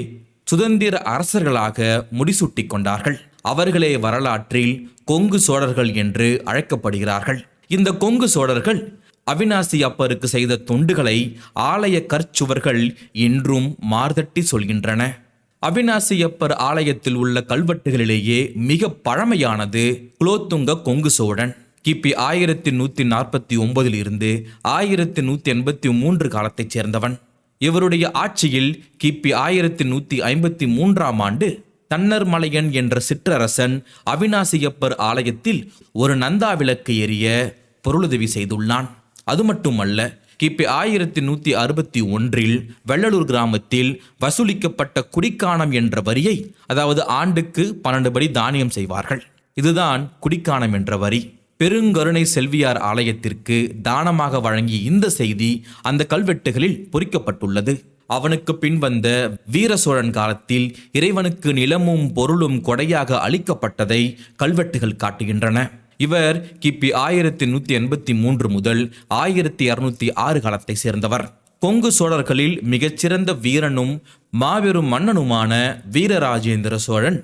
சுதந்திர அரசர்களாக முடிசூட்டி கொண்டார்கள். அவர்களே வரலாற்றில் கொங்கு சோழர்கள் என்று அழைக்கப்படுகிறார்கள். இந்த கொங்கு சோழர்கள் அவிநாசி அப்பருக்கு செய்த தொண்டுகளை ஆலய கற்சுவர்கள் இன்றும் மார்தட்டி சொல்கின்றன. அவிநாசியப்பர் ஆலயத்தில் உள்ள கல்வெட்டுகளிலேயே மிக பழமையானது குலோத்துங்க கொங்கு சோழன். கிபி 1149 இருந்து 1183 காலத்தைச் சேர்ந்தவன். இவருடைய ஆட்சியில் கிபி 1153 ஆண்டு தன்னர்மலையன் என்ற சிற்றரசன் அவிநாசியப்பர் ஆலயத்தில் ஒரு நந்தா விளக்கு எரிய பொருளுதவி செய்துள்ளான். அது மட்டுமல்ல, கிபி 1161 வெள்ளலூர் கிராமத்தில் வசூலிக்கப்பட்ட குடிக்கானம் என்ற வரியை, அதாவது ஆண்டுக்கு 12 படி தானியம் செய்வார்கள், இதுதான் குடிக்கானம் என்ற வரி, பெருங்கருணை செல்வியார் ஆலயத்திற்கு தானமாக வழங்கிய இந்த செய்தி அந்த கல்வெட்டுகளில் பொறிக்கப்பட்டுள்ளது. அவனுக்கு பின் வந்த வீர சோழன் காலத்தில் இறைவனுக்கு நிலமும் பொருளும் கொடையாக அளிக்கப்பட்டதை கல்வெட்டுகள் காட்டுகின்றன. இவர் கிபி 1183 முதல் 1206 காலத்தை சேர்ந்தவர். கொங்கு சோழர்களில் மிகச்சிறந்த வீரனும் மாபெரும் மன்னனுமான வீரராஜேந்திர சோழன்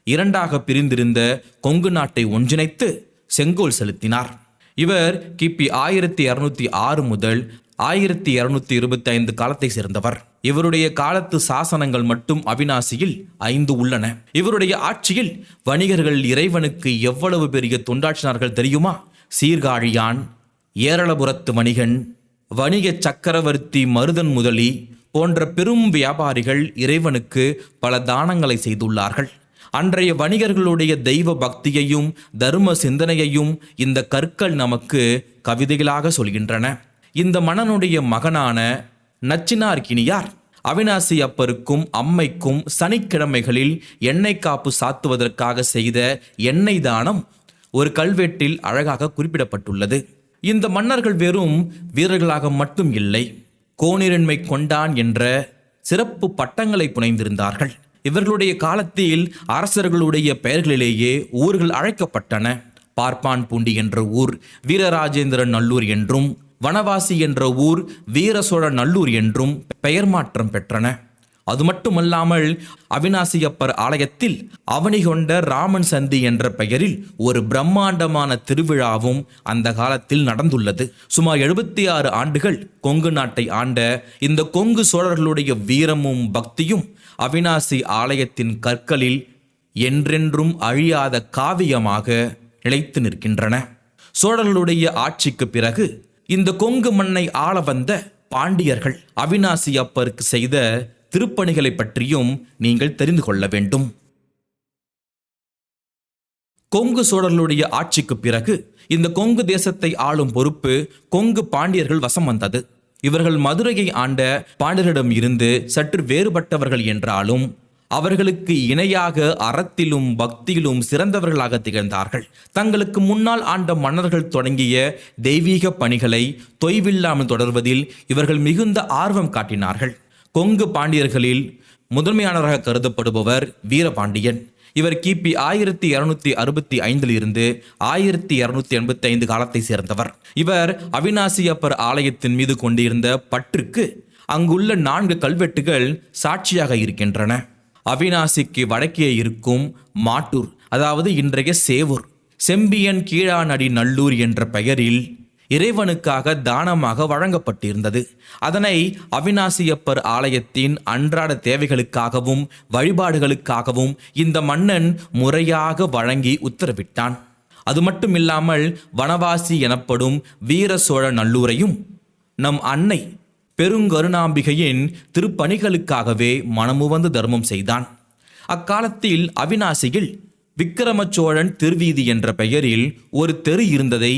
இரண்டாக பிரிந்திருந்த கொங்கு நாட்டை ஒன்றிணைத்து செங்கோல் செலுத்தினார். இவர் கிபி 1206 முதல் 1225 காலத்தை சேர்ந்தவர். இவருடைய காலத்து சாசனங்கள் மட்டும் அவிநாசியில் 5 உள்ளன. இவருடைய ஆட்சியில் வணிகர்கள் இறைவனுக்கு எவ்வளவு பெரிய தொண்டாற்றினார்கள் தெரியுமா? சீர்காழியான், ஏரளபுரத்து வணிகன், வணிக சக்கரவர்த்தி மருதன் முதலி போன்ற பெரும் வியாபாரிகள் இறைவனுக்கு பல தானங்களை செய்துள்ளார்கள். அன்றைய வணிகர்களுடைய தெய்வ பக்தியையும் தர்ம சிந்தனையையும் இந்த கற்கள் நமக்கு கவிதைகளாக சொல்கின்றன. இந்த மன்னனுடைய மகனான நச்சினார்கினியார் அவிநாசி அப்பருக்கும் அம்மைக்கும் சனிக்கிழமைகளில் எண்ணெய் காப்பு சாத்துவதற்காக செய்த எண்ணெய் தானம் ஒரு கல்வெட்டில் அழகாக குறிப்பிடப்பட்டுள்ளது. இந்த மன்னர்கள் வெறும் வீரர்களாக மட்டும் இல்லை, கோனிரன்மை கொண்டான் என்ற சிறப்பு பட்டங்களை புனைந்திருந்தார்கள். இவர்களுடைய காலத்தில் அரசர்களுடைய பெயர்களிலேயே ஊர்கள் அழைக்கப்பட்டன. பார்ப்பான் பூண்டி என்ற ஊர் வீரராஜேந்திர நல்லூர் என்றும், வனவாசி என்ற ஊர் வீர சோழ நல்லூர் என்றும் பெயர் மாற்றம் பெற்றன. அது மட்டுமல்லாமல் அவிநாசியப்பர் ஆலயத்தில் அவனிகொண்ட ராமன் சந்தி என்ற பெயரில் ஒரு பிரம்மாண்டமான திருவிழாவும் அந்த காலத்தில் நடந்துள்ளது. சுமார் 76 ஆண்டுகள் கொங்கு நாட்டை ஆண்ட இந்த கொங்கு சோழர்களுடைய வீரமும் பக்தியும் அவிநாசி ஆலயத்தின் கற்களில் என்றென்றும் அழியாத காவியமாக நிலைத்து நிற்கின்றன. சோழர்களுடைய ஆட்சிக்கு பிறகு இந்த கொங்கு மண்ணை ஆள வந்த பாண்டியர்கள் அவிநாசி அப்பருக்கு செய்த திருப்பணிகளை பற்றியும் நீங்கள் தெரிந்து கொள்ள வேண்டும். கொங்கு சோழர்களுடைய ஆட்சிக்கு பிறகு இந்த கொங்கு தேசத்தை ஆளும் பொறுப்பு கொங்கு பாண்டியர்கள் வசம் வந்தது. இவர்கள் மதுரையை ஆண்ட பாண்டியர்களிடம் இருந்து சற்று வேறுபட்டவர்கள் என்றாலும் அவர்களுக்கு இணையாக அறத்திலும் பக்தியிலும் சிறந்தவர்களாக திகழ்ந்தார்கள். தங்களுக்கு முன்னால் ஆண்ட மன்னர்கள் தொடங்கிய தெய்வீக பணிகளை தொய்வில்லாமல் தொடர்வதில் இவர்கள் மிகுந்த ஆர்வம் காட்டினார்கள். கொங்கு பாண்டியர்களில் முதன்மையானவராக கருதப்படுபவர் வீரபாண்டியன். இவர் கிபி 1265 இருந்து 1285 காலத்தை சேர்ந்தவர். இவர் அவிநாசி அப்பர் ஆலயத்தின் மீது கொண்டிருந்த பற்றுக்கு அங்குள்ள 4 கல்வெட்டுகள் சாட்சியாக இருக்கின்றன. அவிநாசிக்கு வடக்கே இருக்கும் மாட்டூர், அதாவது இன்றைய சேவூர், செம்பியன் கீழானடி நல்லூர் என்ற பெயரில் இறைவனுக்காக தானமாக வழங்கப்பட்டிருந்தது. அதனை அவிநாசியப்பர் ஆலயத்தின் அன்றாட தேவைகளுக்காகவும் வழிபாடுகளுக்காகவும் இந்த மன்னன் முறையாக வழங்கி உத்தரவிட்டான். அது மட்டுமில்லாமல் வனவாசி எனப்படும் வீர சோழ நல்லூரையும் நம் அன்னை பெருங்கருணாம்பிகையின் திருப்பணிகளுக்காகவே மனமுவந்து தர்மம் செய்தான். அக்காலத்தில் அவிநாசியில் விக்கிரம சோழன் திருவீதி என்ற பெயரில் ஒரு தெரு இருந்ததை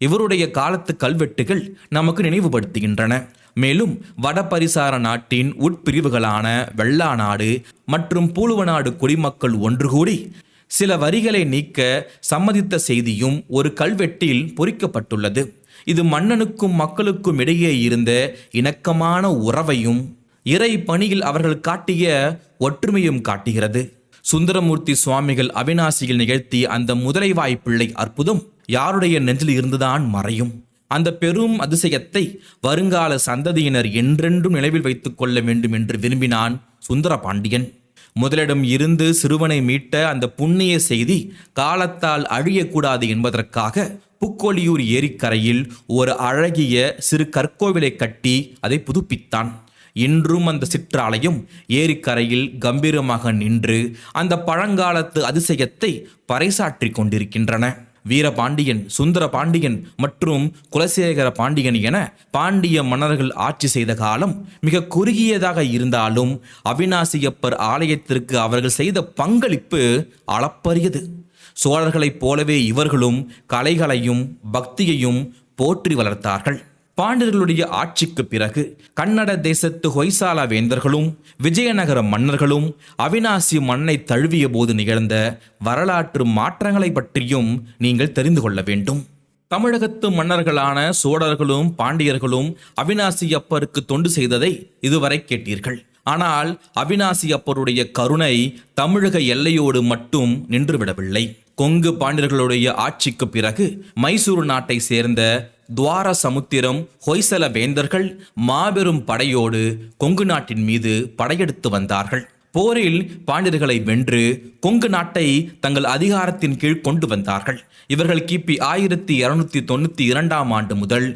இவருடைய காலத்து கல்வெட்டுகள் நமக்கு நினைவுபடுத்துகின்றன. மேலும் வடபரிசார நாட்டின் உட்பிரிவுகளான வெள்ளாநாடு மற்றும் பூலுவநாடு குடிமக்கள் ஒன்று கூடி சில வரிகளை நீக்க சம்மதித்த செய்தியும் ஒரு கல்வெட்டில் பொறிக்கப்பட்டுள்ளது. இது மன்னனுக்கும் மக்களுக்கும் இடையே இருந்த இணக்கமான உறவையும் இறை பணியில் அவர்கள் காட்டிய ஒற்றுமையும் காட்டுகிறது. சுந்தரமூர்த்தி சுவாமிகள் அவிநாசியில் நிகழ்த்திய அந்த முதலைவாய் பிள்ளை அற்புதம் யாருடைய நெஞ்சில் இருந்துதான் மறையும். அந்த பெரும் அதிசயத்தை வருங்கால சந்ததியினர் என்றென்றும் நினைவில் வைத்துக் கொள்ள வேண்டும் என்று விரும்பினான் சுந்தர பாண்டியன். முதலிடம் இருந்து சிறுவனை மீட்ட அந்த புண்ணிய செய்தி காலத்தால் அழியக்கூடாது என்பதற்காக புக்கொழியூர் ஏரிக்கரையில் ஒரு அழகிய சிறு கற்கோவிலை கட்டி அதை புதுப்பித்தான். இன்றும் அந்த சிற்றாலயம் ஏரிக்கரையில் கம்பீரமாக நின்று அந்த பழங்காலத்து அதிசயத்தை பறைசாற்றி கொண்டிருக்கின்றன. வீரபாண்டியன், சுந்தர பாண்டியன் மற்றும் குலசேகர பாண்டியன் என பாண்டிய மன்னர்கள் ஆட்சி செய்த காலம் மிக குறுகியதாக இருந்தாலும் அவிநாசியப்பர் ஆலயத்திற்கு அவர்கள் செய்த பங்களிப்பு அளப்பரியது. சோழர்களைப் போலவே இவர்களும் கலைகளையும் பக்தியையும் போற்றி வளர்த்தார்கள். பாண்டியர்களுடைய ஆட்சிக்கு பிறகு கன்னட தேசத்து ஹொய்சால வேந்தர்களும் விஜயநகர மன்னர்களும் அவிநாசி மண்ணை தழுவிய போது நிகழ்ந்த வரலாற்று மாற்றங்களை பற்றியும் நீங்கள் தெரிந்து கொள்ள வேண்டும். தமிழகத்து மன்னர்களான சோழர்களும் பாண்டியர்களும் அவிநாசி அப்பருக்கு தொண்டு செய்ததை இதுவரை கேட்டீர்கள். ஆனால் அவிநாசி அப்பருடைய கருணை தமிழக எல்லையோடு மட்டும் நின்றுவிடவில்லை. கொங்கு பாண்டியர்களுடைய ஆட்சிக்கு பிறகு மைசூர் நாட்டை சேர்ந்த துவார சமுத்திரம் ஹொய்சல வேந்தர்கள் மாபெரும் படையோடு கொங்கு நாட்டின் மீது படையெடுத்து வந்தார்கள். போரில் பாண்டியர்களை வென்று கொங்கு நாட்டை தங்கள் அதிகாரத்தின் கீழ் கொண்டு வந்தார்கள். இவர்கள் கிபி 1292 ஆண்டு முதல்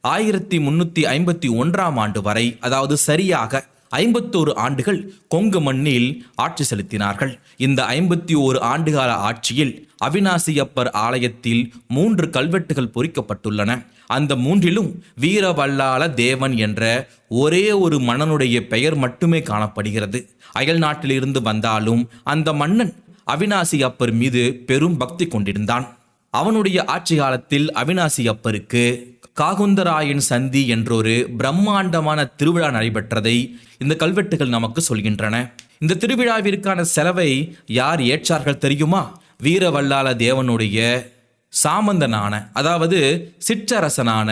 1351 வரை, அதாவது சரியாக 51 ஆண்டுகள் கொங்கு மண்ணில் ஆட்சி செலுத்தினார்கள். இந்த 51 ஆண்டுகால ஆட்சியில் அவிநாசியப்பர் ஆலயத்தில் 3 கல்வெட்டுகள் பொறிக்கப்பட்டுள்ளன. அந்த 3லும் வீரவல்லாள தேவன் என்ற ஒரே ஒரு மன்னனுடைய பெயர் மட்டுமே காணப்படுகிறது. அயல் நாட்டிலிருந்து வந்தாலும் அந்த மன்னன் அவிநாசியப்பர் மீது பெரும் பக்தி கொண்டிருந்தான். அவனுடைய ஆட்சி காலத்தில் அவிநாசியப்பருக்கு காகுந்தராயன் சந்தி என்றொரு பிரம்மாண்டமான திருவிழா நடைபெற்றதை இந்த கல்வெட்டுகள் நமக்கு சொல்கின்றன. இந்த திருவிழாவிற்கான செலவை யார் ஏற்றார்கள் தெரியுமா? வீரவல்லாள தேவனுடைய சாமந்தனான, அதாவது சிற்றரசனான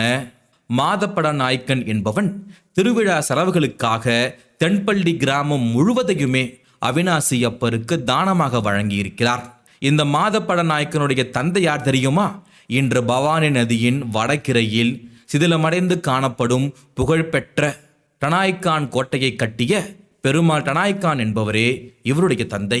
மாதப்பட நாயக்கன் என்பவன் திருவிழா செலவுகளுக்காக தென்பள்ளி கிராமம் முழுவதையுமே அவிநாசியப்பருக்கு தானமாக வழங்கியிருக்கிறார். இந்த மாதப்பட நாயக்கனுடைய தந்தை யார் தெரியுமா? இன்று பவானி நதியின் வடக்கிரையில் சிதிலமடைந்து காணப்படும் புகழ்பெற்ற டனாய்கான் கோட்டையை கட்டிய பெருமாள் டனாய்கான் என்பவரே இவருடைய தந்தை.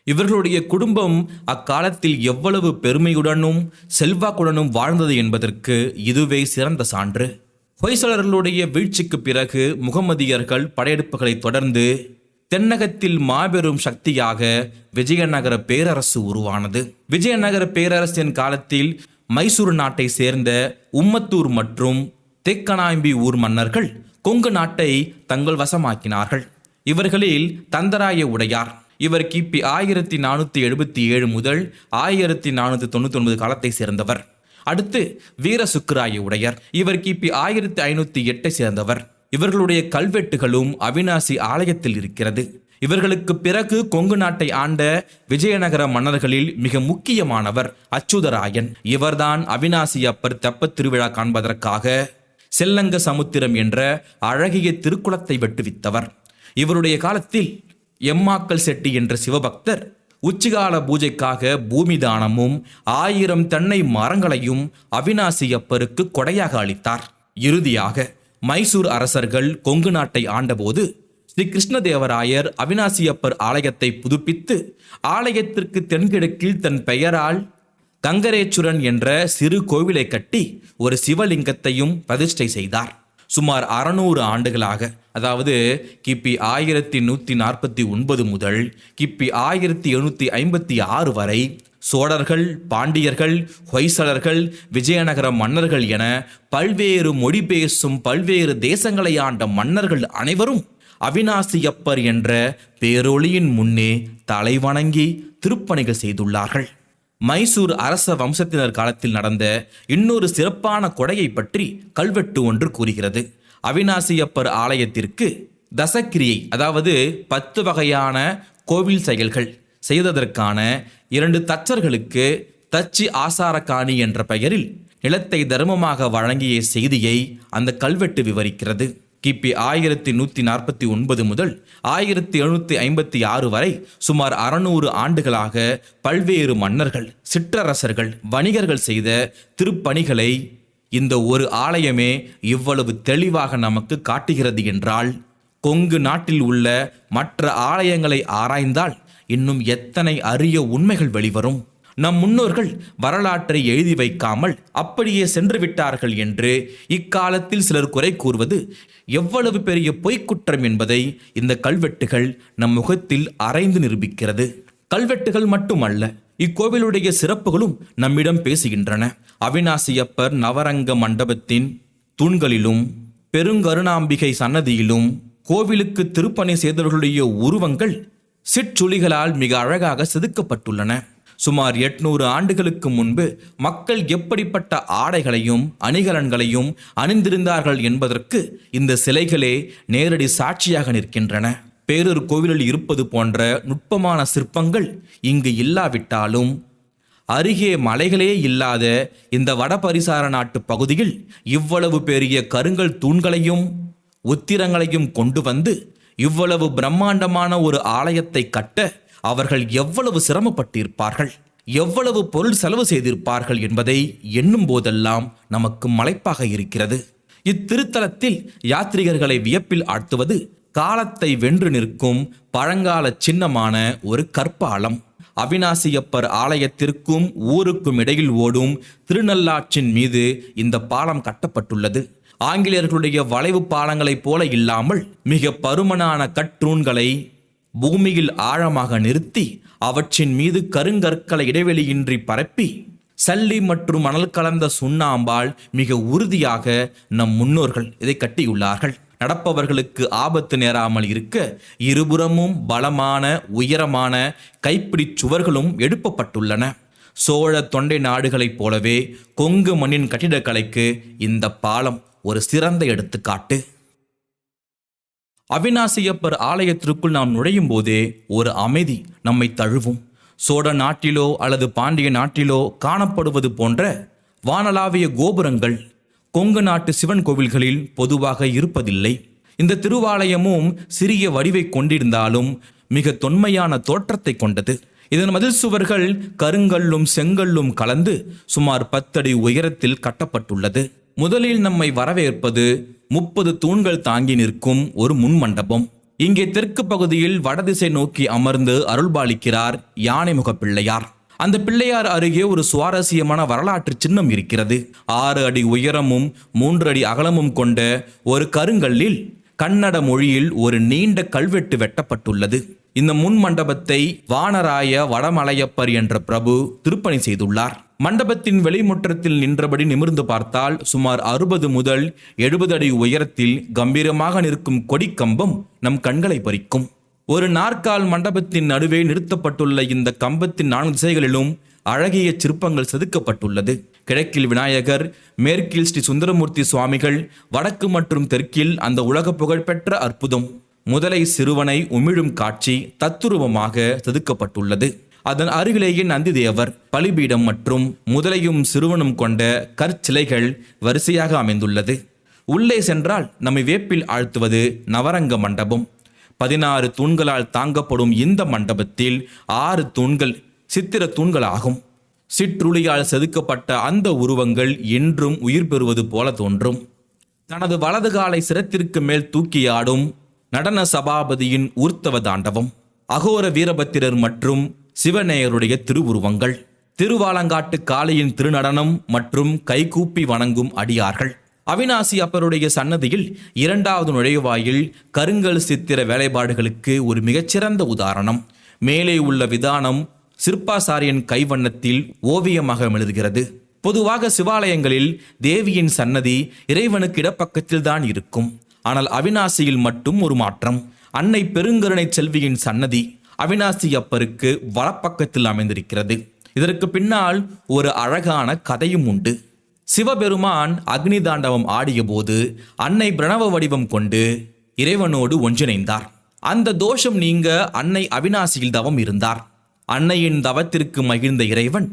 இவர்களுடைய குடும்பம் அக்காலத்தில் எவ்வளவு பெருமையுடனும் செல்வாக்குடனும் வாழ்ந்தது என்பதற்கு இதுவே சிறந்த சான்று. ஹொய்சலர்களுடைய வீழ்ச்சிக்கு பிறகு முகமதியர்கள் படையெடுப்புகளை தொடர்ந்து தென்னகத்தில் மாபெரும் சக்தியாக விஜயநகர பேரரசு உருவானது. விஜயநகர பேரரசின் காலத்தில் மைசூர் நாட்டை சேர்ந்த உம்மத்தூர் மற்றும் தேக்கனாம்பி ஊர் மன்னர்கள் கொங்கு நாட்டை தங்கள் வசமாக்கினார்கள். இவர்களில் தந்தராய உடையார் இவர் கிபி 1477 முதல் 1499 காலத்தை சேர்ந்தவர். அடுத்து வீர சுக்கராய உடையர், இவர் கிபி 1508 சேர்ந்தவர். இவர்களுடைய கல்வெட்டுகளும் அவிநாசி ஆலயத்தில் இருக்கிறது. இவர்களுக்கு பிறகு கொங்கு நாட்டை ஆண்ட விஜயநகர மன்னர்களில் மிக முக்கியமானவர் அச்சுதராயன். இவர்தான் அவிநாசி அப்பர் தெப்பத் திருவிழா காண்பதற்காக செல்லங்க சமுத்திரம் என்ற அழகிய திருக்குளத்தை வெட்டுவித்தவர். இவருடைய காலத்தில் எம்மாக்கல் செட்டி என்ற சிவபக்தர் உச்சிகால பூஜைக்காக பூமி தானமும் 1000 தென்னை மரங்களையும் அவிநாசி அப்பருக்கு கொடையாக அளித்தார். இறுதியாக மைசூர் அரசர்கள் கொங்கு நாட்டை ஆண்டபோது ஸ்ரீ கிருஷ்ணதேவராயர் அவிநாசி அப்பர் ஆலயத்தை புதுப்பித்து ஆலயத்திற்கு தென்கிழக்கில் தன் பெயரால் கங்கரேச்சுரன் என்ற சிறு கோவிலை கட்டி ஒரு சிவலிங்கத்தையும் பிரதிஷ்டை செய்தார். சுமார் 600 ஆண்டுகளாக, அதாவது கிபி 1149 முதல் கிபி 1756 வரை சோழர்கள், பாண்டியர்கள், ஹொய்சலர்கள், விஜயநகர மன்னர்கள் என பல்வேறு மொழி பேசும் பல்வேறு தேசங்களை ஆண்ட மன்னர்கள் அனைவரும் அவிநாசியப்பர் என்ற பேரொளியின் முன்னே தலைவணங்கி திருப்பணிகள் செய்துள்ளார்கள். மைசூர் அரச வம்சத்தினர் காலத்தில் நடந்த இன்னொரு சிறப்பான கொடையை பற்றி கல்வெட்டு ஒன்று கூறுகிறது. அவிநாசியப்பர் ஆலயத்திற்கு தசக்கிரியை, அதாவது 10 வகையான கோவில் செயல்கள் செய்ததற்கான 2 தச்சர்களுக்கு தச்சி ஆசாரகாணி என்ற பெயரில் நிலத்தை தர்மமாக வழங்கிய செய்தியை அந்த கல்வெட்டு விவரிக்கிறது. கிபி 1149 முதல் 1756 வரை சுமார் 600 ஆண்டுகளாக பல்வேறு மன்னர்கள், சிற்றரசர்கள், வணிகர்கள் செய்த திருப்பணிகளை இந்த ஒரு ஆலயமே இவ்வளவு தெளிவாக நமக்கு காட்டுகிறது என்றால், கொங்கு நாட்டில் உள்ள மற்ற ஆலயங்களை ஆராய்ந்தால் இன்னும் எத்தனை அரிய உண்மைகள் வெளிவரும். நம் முன்னோர்கள் வரலாற்றை எழுதி வைக்காமல் அப்படியே சென்று விட்டார்கள் என்று இக்காலத்தில் சிலர் குறை கூறுவது எவ்வளவு பெரிய பொய்க்குற்றம் என்பதை இந்த கல்வெட்டுகள் நம் முகத்தில் அரைந்து நிரூபிக்கிறது. கல்வெட்டுகள் மட்டுமல்ல, இக்கோவிலுடைய சிறப்புகளும் நம்மிடம் பேசுகின்றன. அவிநாசியப்பர் நவரங்க மண்டபத்தின் தூண்களிலும் பெருங்கருணாம்பிகை சன்னதியிலும் கோவிலுக்கு திருப்பணி செய்தவர்களுடைய உருவங்கள் சிற்றுளிகளால் மிக அழகாக செதுக்கப்பட்டுள்ளன. சுமார் 800 ஆண்டுகளுக்கு முன்பு மக்கள் எப்படிப்பட்ட ஆடைகளையும் அணிகலன்களையும் அணிந்திருந்தார்கள் என்பதற்கு இந்த சிலைகளே நேரடி சாட்சியாக நிற்கின்றன. பேரூர் கோவிலில் இருப்பது போன்ற நுட்பமான சிற்பங்கள் இங்கு இல்லாவிட்டாலும், அருகே மலைகளே இல்லாத இந்த வடபரிசார நாட்டு பகுதியில் இவ்வளவு பெரிய கருங்கல் தூண்களையும் உத்திரங்களையும் கொண்டு வந்து இவ்வளவு பிரம்மாண்டமான ஒரு ஆலயத்தை கட்ட அவர்கள் எவ்வளவு சிரமப்பட்டிருப்பார்கள், எவ்வளவு பொருள் செலவு செய்திருப்பார்கள் என்பதை எண்ணும் போதெல்லாம் நமக்கு மலைப்பாக இருக்கிறது. இத்திருத்தலத்தில் யாத்ரீகர்களை வியப்பில் ஆழ்த்துவது காலத்தை வென்று நிற்கும் பழங்கால சின்னமான ஒரு கற்பாலம். அவிநாசியப்பர் ஆலயத்திற்கும் ஊருக்கும் இடையில் ஓடும் திருநள்ளாற்றின் மீது இந்த பாலம் கட்டப்பட்டுள்ளது. ஆங்கிலேயர்களுடைய வளைவு பாலங்களைப் போல இல்லாமல் மிக பருமனான கற்றூண்களை பூமியில் ஆழமாக நிறுத்தி அவற்றின் மீது கருங்கற்களை இடைவெளியின்றி பரப்பி சல்லி மற்றும் மணல் கலந்த சுண்ணாம்பால் மிக உறுதியாக நம் முன்னோர்கள் இதை கட்டியுள்ளார்கள். நடப்பவர்களுக்கு ஆபத்து நேராமல் இருக்க இருபுறமும் பலமான உயரமான கைப்பிடி சுவர்களும் எழுப்பப்பட்டுள்ளன. சோழ தொண்டை நாடுகளைப் போலவே கொங்கு மண்ணின் கட்டிடக்கலைக்கு இந்த பாலம் ஒரு சிறந்த எடுத்துக்காட்டு. அவிநாசியப்பர் ஆலயத்திற்குள் நாம் நுழையும் போதே ஒரு அமைதி நம்மை தழுவும். சோழ நாட்டிலோ அல்லது பாண்டிய நாட்டிலோ காணப்படுவது போன்ற வானளாவிய கோபுரங்கள் கொங்கு நாட்டு சிவன் கோவில்களில் பொதுவாக இருப்பதில்லை. இந்த திருவாலயமும் சிறிய வடிவை கொண்டிருந்தாலும் மிக தொன்மையான தோற்றத்தை கொண்டது. இதன் மதில் சுவர்கள் கருங்கல்லும் செங்கல்லும் கலந்து சுமார் 10 அடி உயரத்தில் கட்டப்பட்டுள்ளது. முதலில் நம்மை வரவேற்பது 30 தூண்கள் தாங்கி நிற்கும் ஒரு முன்மண்டபம். இங்கே தெற்கு பகுதியில் வடதிசை நோக்கி அமர்ந்து அருள்பாலிக்கிறார் யானைமுக பிள்ளையார். அந்த பிள்ளையார் அருகே ஒரு சுவாரஸ்யமான வரலாற்று சின்னம் இருக்கிறது. 6 அடி உயரமும் 3 அடி அகலமும் கொண்ட ஒரு கருங்கல்லில் கன்னட மொழியில் ஒரு நீண்ட கல்வெட்டு வெட்டப்பட்டுள்ளது. இந்த முன் மண்டபத்தை வானராய வடமலையப்பர் என்ற பிரபு திருப்பணி செய்துள்ளார். மண்டபத்தின் வெளிமுற்றத்தில் நின்றபடி நிமிர்ந்து பார்த்தால் சுமார் 60 முதல் 70 அடி உயரத்தில் கம்பீரமாக நிற்கும் கொடிக்கம்பம் நம் கண்களை பறிக்கும். ஒரு நாற்கால் மண்டபத்தின் நடுவே நிறுத்தப்பட்டுள்ள இந்த கம்பத்தின் 4 திசைகளிலும் அழகிய சிற்பங்கள் செதுக்கப்பட்டுள்ளது. கிழக்கில் விநாயகர், மேற்கில் ஸ்ரீ சுந்தரமூர்த்தி சுவாமிகள், வடக்கு மற்றும் தெற்கில் அந்த உலக புகழ்பெற்ற அற்புதம் முதலை சிறுவனை உமிழும் காட்சி தத்துருவமாக செதுக்கப்பட்டுள்ளது. அதன் அருகிலேயே நந்தி தேவர், பலிபீடம் மற்றும் முதலையும் சிறுவனும் கொண்ட கற்சிலைகள் வரிசையாக அமைந்துள்ளது. உள்ளே சென்றால் நம்மை வியப்பில் ஆழ்த்துவது நவரங்க மண்டபம். 16 தூண்களால் தாங்கப்படும் இந்த மண்டபத்தில் 6 தூண்கள் சித்திர தூண்களாகும். சிற்றுளியால் செதுக்கப்பட்ட அந்த உருவங்கள் என்றும் உயிர் பெறுவது போல தோன்றும். தனது வலது காலை சிரத்திற்கு மேல் தூக்கியாடும் நடன சபாபதியின் ஊர்த்தவ தாண்டவம், அகோர வீரபத்திரர் மற்றும் சிவநேயருடைய திருவுருவங்கள், திருவாலங்காட்டு காளையின் திருநடனம் மற்றும் கைகூப்பி வணங்கும் அடியார்கள். அவிநாசி அப்பருடைய சன்னதியில் 2வது நுழைவாயில் கருங்கல் சித்திர வேலைப்பாடுகளுக்கு ஒரு மிகச்சிறந்த உதாரணம். மேலே உள்ள விதானம் சிற்பாசாரியன் கைவண்ணத்தில் ஓவியமாக எழுதுகிறது. பொதுவாக சிவாலயங்களில் தேவியின் சன்னதி இறைவனுக்கு இடப்பக்கத்தில் தான் இருக்கும். ஆனால் அவிநாசியில் மட்டும் ஒரு மாற்றம். அன்னை பெருங்கருணை செல்வியின் சன்னதி அவிநாசி அப்பருக்கு வலப்பக்கத்தில் அமைந்திருக்கிறது. இதற்கு பின்னால் ஒரு அழகான கதையும் உண்டு. சிவபெருமான் அக்னி தாண்டவம் ஆடிய போது அன்னை பிரணவ வடிவம் கொண்டு இறைவனோடு ஒன்றிணைந்தார். அந்த தோஷம் நீங்க அன்னை அவிநாசியில் தவம் இருந்தார். அன்னையின் தவத்திற்கு மகிழ்ந்த இறைவன்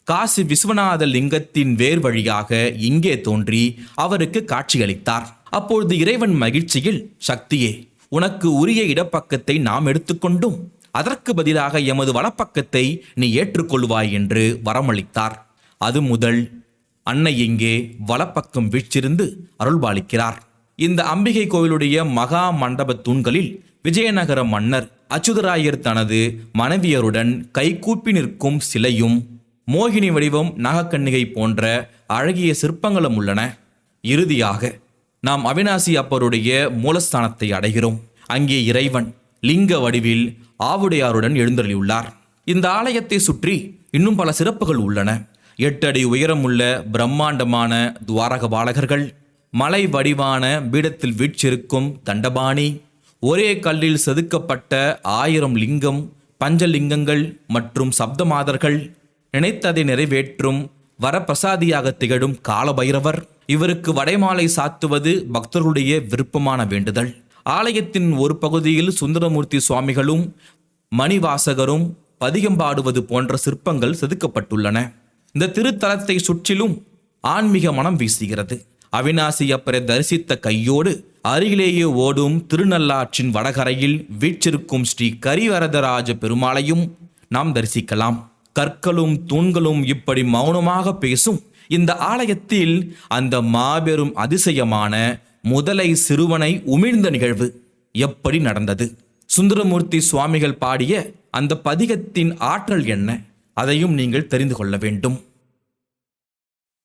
காசி விஸ்வநாத லிங்கத்தின் வேர் வழியாக இங்கே தோன்றி அவருக்கு காட்சியளித்தார். அப்பொழுது இறைவன் மகிழ்ச்சியில், சக்தியே, உனக்கு உரிய இடப்பக்கத்தை நாம் எடுத்துக்கொண்டும் அதற்கு பதிலாக எமது வலப்பக்கத்தை நீ ஏற்றுக்கொள்வாய் என்று வரமளித்தார். அது முதல் அன்னை இங்கே வலப்பக்கம் வீற்றிருந்து அருள்பாலிக்கிறார். இந்த அம்பிகை கோவிலுடைய மகா மண்டப தூண்களில் விஜயநகர மன்னர் அச்சுதராயர் தனது மனைவியருடன் கைகூப்பி நிற்கும் சிலையும், மோகினி வடிவம், நாகக்கன்னிகை போன்ற அழகிய சிற்பங்களும் உள்ளன. இறுதியாக நாம் அவிநாசி அப்பருடைய மூலஸ்தானத்தை அடைகிறோம். அங்கே இறைவன் லிங்க வடிவில் ஆவுடையாருடன் எழுந்தருளியுள்ளார். இந்த ஆலயத்தை சுற்றி இன்னும் பல சிறப்புகள் உள்ளன. 8 அடி உயரமுள்ள பிரம்மாண்டமான துவாரக பாலகர்கள், மலை வடிவான பீடத்தில் வீற்றிருக்கும் தண்டபாணி, ஒரே கல்லில் செதுக்கப்பட்ட 1000 லிங்கம், பஞ்சலிங்கங்கள் மற்றும் சப்தமாதர்கள், நினைத்ததை நிறைவேற்றும் வரப்பிரசாதியாக திகழும் காலபைரவர். இவருக்கு வடைமாலை சாத்துவது பக்தர்களுடைய விருப்பமான வேண்டுதல். ஆலயத்தின் ஒரு பகுதியில் சுந்தரமூர்த்தி சுவாமிகளும் மணிவாசகரும் பதிகம் பாடுவது போன்ற சிற்பங்கள் செதுக்கப்பட்டுள்ளன. இந்த திருத்தலத்தை சுற்றிலும் ஆன்மீக மனம் வீசுகிறது. அவிநாசி அப்பரை தரிசித்த கையோடு அருகிலேயே ஓடும் திருநள்ளாற்றின் வடகரையில் வீற்றிருக்கும் ஸ்ரீ கரிவரதராஜ பெருமாளையும் நாம் தரிசிக்கலாம். கற்களும் தூண்களும் இப்படி மௌனமாக பேசும் இந்த ஆலயத்தில் அந்த மாபெரும் அதிசயமான முதலை சிறுவனை உமிழ்ந்த நிகழ்வு எப்படி நடந்தது? சுந்தரமூர்த்தி சுவாமிகள் பாடிய அந்த பதிகத்தின் ஆற்றல் என்ன? அதையும் நீங்கள் தெரிந்து கொள்ள வேண்டும்.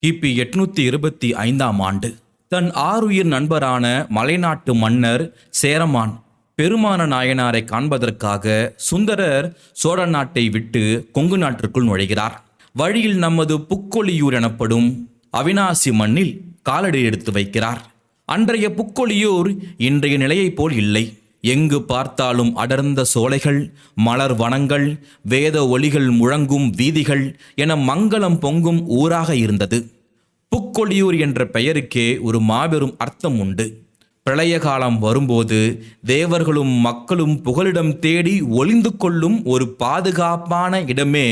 கிபி 825ஆம் ஆண்டு தன் ஆருயிர் நண்பரான மலைநாட்டு மன்னர் சேரமான் பெருமான நாயனாரை காண்பதற்காக சுந்தரர் சோழ நாட்டை விட்டு கொங்கு நாட்டிற்குள் நுழைகிறார். வழியில் நமது புக்கொழியூர் எனப்படும் அவிநாசி மண்ணில் காலடி எடுத்து வைக்கிறார். அன்றைய புக்கொழியூர் இன்றைய நிலையைப் போல் இல்லை. எங்கு பார்த்தாலும் அடர்ந்த சோலைகள், மலர் வனங்கள், வேத ஒலிகள் முழங்கும் வீதிகள் என மங்களம் பொங்கும் ஊராக இருந்தது. புக்கொழியூர் என்ற பெயருக்கே ஒரு மாபெரும் அர்த்தம் உண்டு. பிரளய காலம் வரும்போது தேவர்களும் மக்களும் புகலிடம் தேடி ஒளிந்து கொள்ளும் ஒரு பாதுகாப்பான இடமே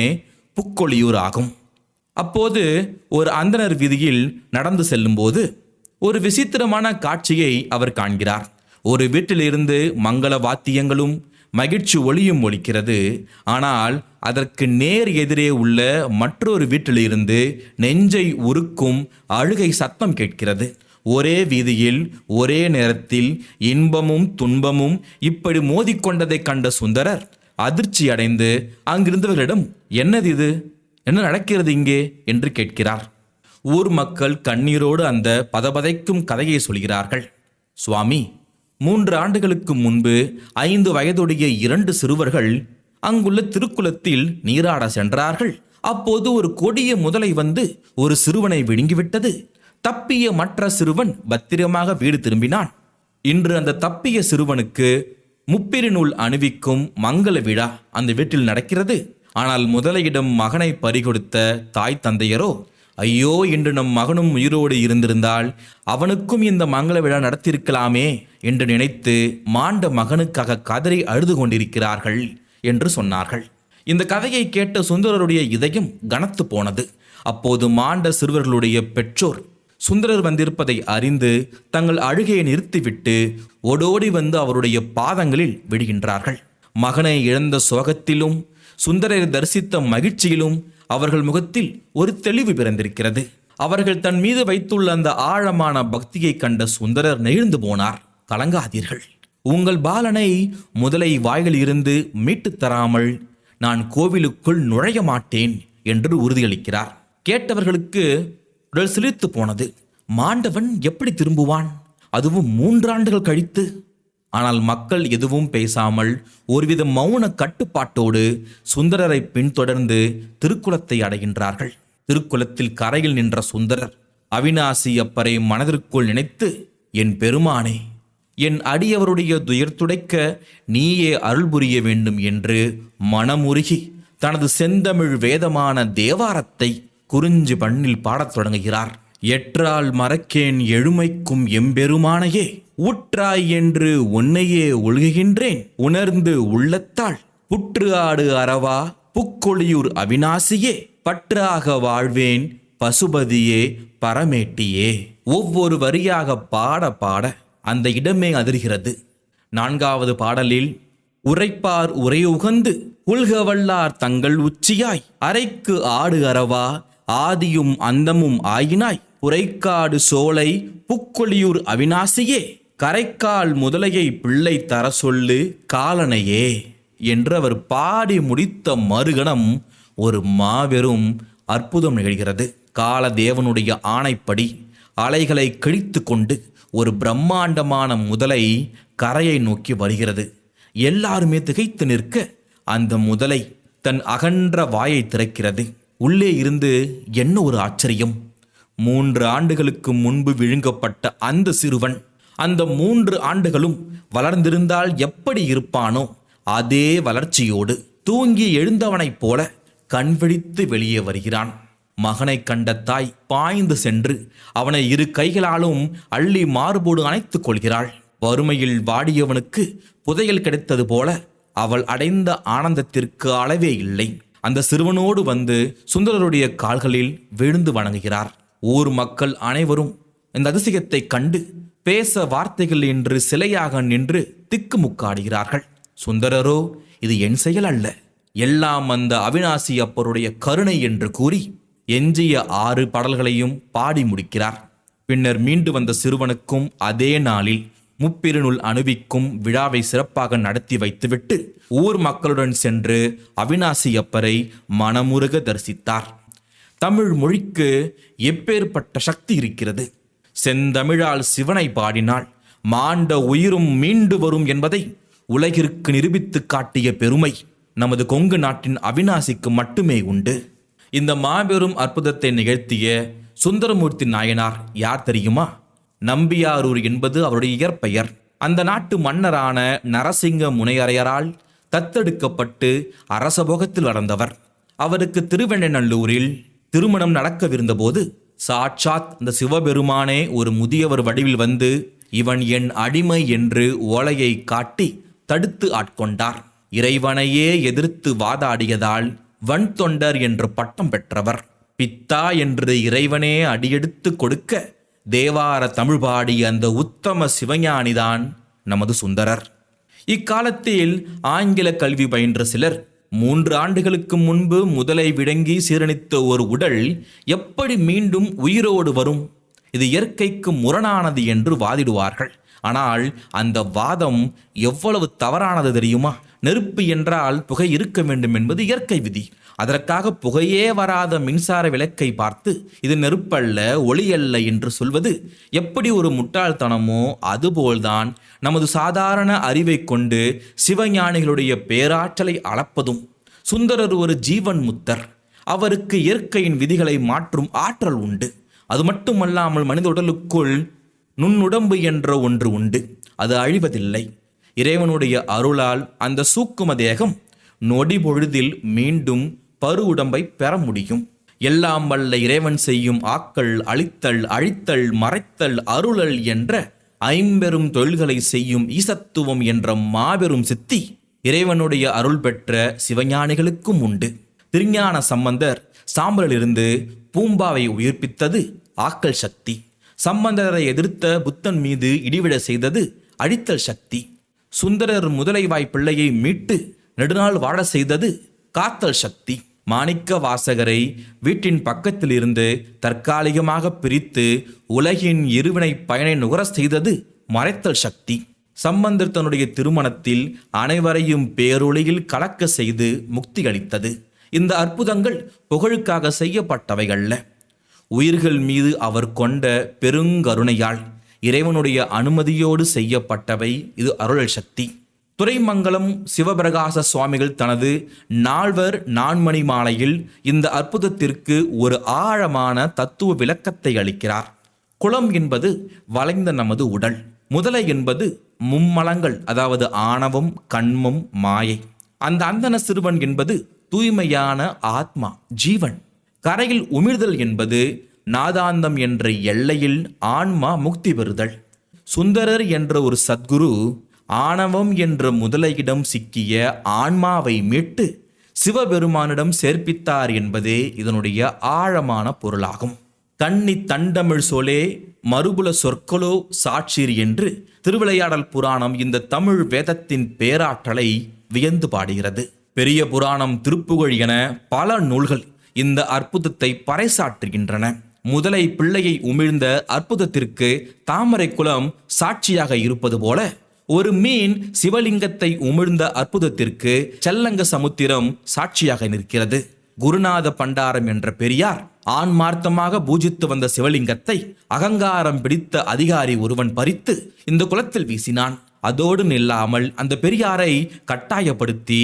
புக்கொழியூர் ஆகும். அப்போது ஒரு அந்தணர் வீதியில் நடந்து செல்லும்போது ஒரு விசித்திரமான காட்சியை அவர் காண்கிறார். ஒரு வீட்டிலிருந்து மங்கள வாத்தியங்களும் மகிழ்ச்சி ஒளியும் ஒலிக்கிறது. ஆனால் அதற்கு நேர் எதிரே உள்ள மற்றொரு வீட்டிலிருந்து நெஞ்சை உருக்கும் அழுகை சத்தம் கேட்கிறது. ஒரே வீதியில் ஒரே நேரத்தில் இன்பமும் துன்பமும் இப்படி மோதிக்கொண்டதை கண்ட சுந்தரர் அதிர்ச்சி அடைந்து அங்கிருந்தவர்களிடம், என்னது இது, என்ன நடக்கிறது இங்கே என்று கேட்கிறார். ஊர் மக்கள் கண்ணீரோடு அந்த பதபதைக்கும் கதையை சொல்கிறார்கள். சுவாமி, 3 ஆண்டுகளுக்கு முன்பு 5 வயதுடைய 2 சிறுவர்கள் அங்குள்ள திருக்குளத்தில் நீராட சென்றார்கள். அப்போது ஒரு கொடிய முதலை வந்து ஒரு சிறுவனை விழுங்கிவிட்டது. தப்பிய மற்ற சிறுவன் பத்திரமாக வீடு திரும்பினான். இன்று அந்த தப்பிய சிறுவனுக்கு முப்பிரினுள் அணிவிக்கும் மங்கள விழா அந்த வீட்டில் நடக்கிறது. ஆனால் முதலையிடம் மகனை பறிகொடுத்த தாய் தந்தையரோ, ஐயோ, இன்று நம் மகனும் உயிரோடு இருந்திருந்தால் அவனுக்கும் இந்த மங்கள விழா நடத்தியிருக்கலாமே என்று நினைத்து மாண்ட மகனுக்காக கதறி அழுது கொண்டிருக்கிறார்கள் என்று சொன்னார்கள். இந்த கதையை கேட்ட சுந்தரருடைய இதயம் கனத்து போனது. அப்போது மாண்ட சிறுவர்களுடைய பெற்றோர் சுந்தரர் வந்திருப்பதை அறிந்து தங்கள் அழுகையை நிறுத்திவிட்டு ஓடோடி வந்து அவருடைய பாதங்களில் விடுகின்றார்கள். மகனை இழந்த சோகத்திலும் சுந்தரரை தரிசித்த மகிழ்ச்சியிலும் அவர்கள் முகத்தில் ஒரு தெளிவு பிறந்திருக்கிறது. அவர்கள் தன் மீது வைத்துள்ள அந்த ஆழமான பக்தியை கண்ட சுந்தரர் நெகிழ்ந்து போனார். கலங்காதீர்கள், உங்கள் பாலனை முதலை வாயில் இருந்து மீட்டு தராமல் நான் கோவிலுக்குள் நுழைய மாட்டேன் என்று உறுதியளிக்கிறார். கேட்டவர்களுக்கு உடல் சிலிர்த்து போனது. மாண்டவன் எப்படி திரும்புவான், அதுவும் 3 ஆண்டுகள் கழித்து? ஆனால் மக்கள் எதுவும் பேசாமல் ஒருவித மௌன கட்டுப்பாட்டோடு சுந்தரரை பின்தொடர்ந்து திருக்குளத்தை அடைகின்றார்கள். திருக்குளத்தில் கரையில் நின்ற சுந்தரர் அவிநாசி அப்பரை மனதிற்குள் நினைத்து, என் பெருமானே, என் அடியவருடைய துயர் துடைக்க நீயே அருள் புரிய வேண்டும் என்று மனமுருகி தனது செந்தமிழ் வேதமான தேவாரத்தை குறிஞ்சி பண்ணில் பாடத் தொடங்குகிறார். எற்றால் மறக்கேன் எழுமைக்கும் எம்பெருமானையே, ஊற்றாய் என்று உன்னையே ஒழுகுகின்றேன் உணர்ந்து உள்ளத்தால், புற்று ஆடு அரவா புக்கொழியூர் அவிநாசியே, பற்றாக வாழ்வேன் பசுபதியே பரமேட்டியே. ஒவ்வொரு வரியாக பாட பாட அந்த இடமே அதிர்கிறது. 4வது பாடலில் உரைப்பார் உரையுகந்து உள்கவல்லார் தங்கள் உச்சியாய், அரைக்கு ஆடு அரவா ஆதியும் அந்தமும் ஆயினாய், புரைக்காடு சோலை புக்கொழியூர் அவிநாசியே, கரைக்கால் முதலையை பிள்ளை தர சொல்லு காலனையே என்று அவர் பாடி முடித்த மறுகணம் ஒரு மாபெரும் அற்புதம் நிகழ்கிறது. காலதேவனுடைய ஆணைப்படி அலைகளை கிழித்து கொண்டு ஒரு பிரம்மாண்டமான முதலை கரையை நோக்கி வருகிறது. எல்லாருமே திகைத்து நிற்க அந்த முதலை தன் அகன்ற வாயை திறக்கிறது. உள்ளே இருந்து என்ன ஒரு ஆச்சரியம்! 3 ஆண்டுகளுக்கு முன்பு விழுங்கப்பட்ட அந்த சிறுவன் அந்த 3 ஆண்டுகளும் வளர்ந்திருந்தால் எப்படி இருப்பானோ அதே வளர்ச்சியோடு தூங்கி எழுந்தவனைப் போல கண்விழித்து வெளியே வருகிறான். மகனை கண்ட தாய் பாய்ந்து சென்று அவனை 2 கைகளாலும் அள்ளி மார்போடு அணைத்துக் கொள்கிறாள். வறுமையில் வாடியவனுக்கு புதையல் கிடைத்தது போல அவள் அடைந்த ஆனந்தத்திற்கு அளவே இல்லை. அந்த சிறுவனோடு வந்து சுந்தரருடைய கால்களில் விழுந்து வணங்குகிறார். ஊர் மக்கள் அனைவரும் இந்த அதிசயத்தை கண்டு பேச வார்த்தைகள் என்று சிலையாக நின்று திக்குமுக்காடுகிறார்கள். சுந்தரரோ, இது என் செயல் அல்ல, எல்லாம் அந்த அவிநாசி அப்பருடைய கருணை என்று கூறி எஞ்சிய 6 பாடல்களையும் பாடி முடிக்கிறார். பின்னர் மீண்டு வந்த சிறுவனுக்கும் அதே நாளில் முப்பிரினுள் அணிவிக்கும் விழாவை சிறப்பாக நடத்தி வைத்துவிட்டு ஊர் மக்களுடன் சென்று அவிநாசி அப்பரை மனமுருக தரிசித்தார். தமிழ் மொழிக்கு எப்பேற்பட்ட சக்தி இருக்கிறது! செந்தமிழால் சிவனை பாடினால் மாண்ட உயிரும் மீண்டு வரும் என்பதை உலகிற்கு நிரூபித்து காட்டிய பெருமை நமது கொங்கு நாட்டின் அவிநாசிக்கு மட்டுமே உண்டு. இந்த மாபெரும் அற்புதத்தை நிகழ்த்திய சுந்தரமூர்த்தி நாயனார் யார் தெரியுமா? நம்பியாரூர் என்பது அவருடைய இயற்பெயர். அந்த நாட்டு மன்னரான நரசிங்க முனையரையரால் தத்தெடுக்கப்பட்டு அரசபோகத்தில் வளர்ந்தவர். அவருக்கு திருவெண்ணநல்லூரில் திருமணம் நடக்கவிருந்தபோது சாட்சாத் அந்த சிவபெருமானே ஒரு முதியவர் வடிவில் வந்து இவன் என் அடிமை என்று ஓலையை காட்டி தடுத்து ஆட்கொண்டார். இறைவனையே எதிர்த்து வாதாடியதால் வன்தொண்டர் என்று பட்டம் பெற்றவர். பித்தா என்று இறைவனே அடியெடுத்து கொடுக்க தேவார தமிழ் பாடிய அந்த உத்தம சிவஞானிதான் நமது சுந்தரர். இக்காலத்தில் ஆங்கில கல்வி பயின்ற சிலர் 3 ஆண்டுகளுக்கு முன்பு முதலை விழுங்கி சீரணித்த ஒரு உடல் எப்படி மீண்டும் உயிரோடு வரும்? இது இயற்கைக்கு முரணானது என்று வாதிடுவார்கள். ஆனால் அந்த வாதம் எவ்வளவு தவறானது தெரியுமா? நெருப்பு என்றால் புகை இருக்க வேண்டும் என்பது இயற்கை விதி. அதற்காக புகையே வராத மின்சார விளக்கை பார்த்து இது நெருப்பல்ல, ஒளியல்ல என்று சொல்வது எப்படி ஒரு முட்டாள்தனமோ அதுபோல்தான் நமது சாதாரண அறிவை கொண்டு சிவஞானிகளுடைய பேராற்றலை அளப்பதும். சுந்தரர் ஒரு ஜீவன் முத்தர். அவருக்கு இயற்கையின் விதிகளை மாற்றும் ஆற்றல் உண்டு. அது மட்டுமல்லாமல் மனித உடலுக்குள் நுண்ணுடம்பு என்ற ஒன்று உண்டு. அது அழிவதில்லை. இறைவனுடைய அருளால் அந்த சூக்கும தேகம் நொடி பொழுதில் மீண்டும் பரு உடம்பை பெற முடியும். எல்லாம் வல்ல இறைவன் செய்யும் ஆக்கல், அழித்தல், அழித்தல், மறைத்தல், அருளல் என்ற ஐம்பெரும் தொழில்களை செய்யும் ஈசத்துவம் என்ற மாபெரும் சித்தி இறைவனுடைய அருள் பெற்ற சிவஞானிகளுக்கும் உண்டு. திருஞான சம்பந்தர் சாம்பலிலிருந்து பூம்பாவை உயிர்ப்பித்தது ஆக்கல் சக்தி. சம்பந்தரை எதிர்த்த புத்தன் மீது இடிவிட செய்தது அழித்தல் சக்தி. சுந்தரர் முதலைவாய் பிள்ளையை மீட்டு நெடுநாள் வாழ செய்தது காத்தல் சக்தி. மாணிக்க வாசகரை வீட்டின் பக்கத்தில் இருந்து தற்காலிகமாக பிரித்து உலகின் இருவினை பயனை நுகர செய்தது மறைத்தல் சக்தி. சம்பந்தர் தன்னுடைய திருமணத்தில் அனைவரையும் பேரொளியில் கலக்க செய்து முக்தி அளித்தது. இந்த அற்புதங்கள் புகழுக்காக செய்யப்பட்டவைகள்ல. உயிர்கள் மீது அவர் கொண்ட பெருங்கருணையால் இறைவனுடைய அனுமதியோடு செய்யப்பட்டவை. இது அருளல் சக்தி. துரைமங்கலம் சிவபிரகாச சுவாமிகள் தனது நால்வர் நான்மணி மாலையில் இந்த அற்புதத்திற்கு ஒரு ஆழமான தத்துவ விளக்கத்தை அளிக்கிறார். குலம் என்பது வளைந்த நமது உடல். முதலை என்பது மும்மலங்கள், அதாவது ஆணவம், கண்மம், மாயை. அந்த அந்தன சிறுவன் என்பது தூய்மையான ஆத்மா, ஜீவன். கரையில் உமிழ்தல் என்பது நாதாந்தம் என்ற எல்லையில் ஆன்மா முக்தி பெறுதல். சுந்தரர் என்ற ஒரு சத்குரு ஆணவம் என்ற முதலையிடம் சிக்கிய ஆன்மாவை மீட்டு சிவபெருமானிடம் சேர்ப்பித்தார் என்பதே இதனுடைய ஆழமான பொருளாகும். தண்ணி தண்டமிழ் சோலே மறுபுல சொற்களோ சாட்சிர் என்று திருவிளையாடல் புராணம் இந்த தமிழ் வேதத்தின் பேராற்றலை வியந்து பாடுகிறது. பெரிய புராணம், திருப்புகழ் என பல நூல்கள் இந்த அற்புதத்தை பறைசாற்றுகின்றன. முதலை பிள்ளையை உமிழ்ந்த அற்புதத்திற்கு தாமரை குலம் சாட்சியாக இருப்பது போல, ஒரு மீன் சிவலிங்கத்தை உமிழ்ந்த அற்புதத்திற்கு செல்லங்க சமுத்திரம் சாட்சியாக நிற்கிறது. குருநாத பண்டாரம் என்ற பெரியார் ஆன்மார்த்தமாக பூஜித்து வந்த சிவலிங்கத்தை அகங்காரம் பிடித்த அதிகாரி ஒருவன் பறித்து இந்த குளத்தில் வீசினான். அதோடு நில்லாமல் அந்த பெரியாரை கட்டாயப்படுத்தி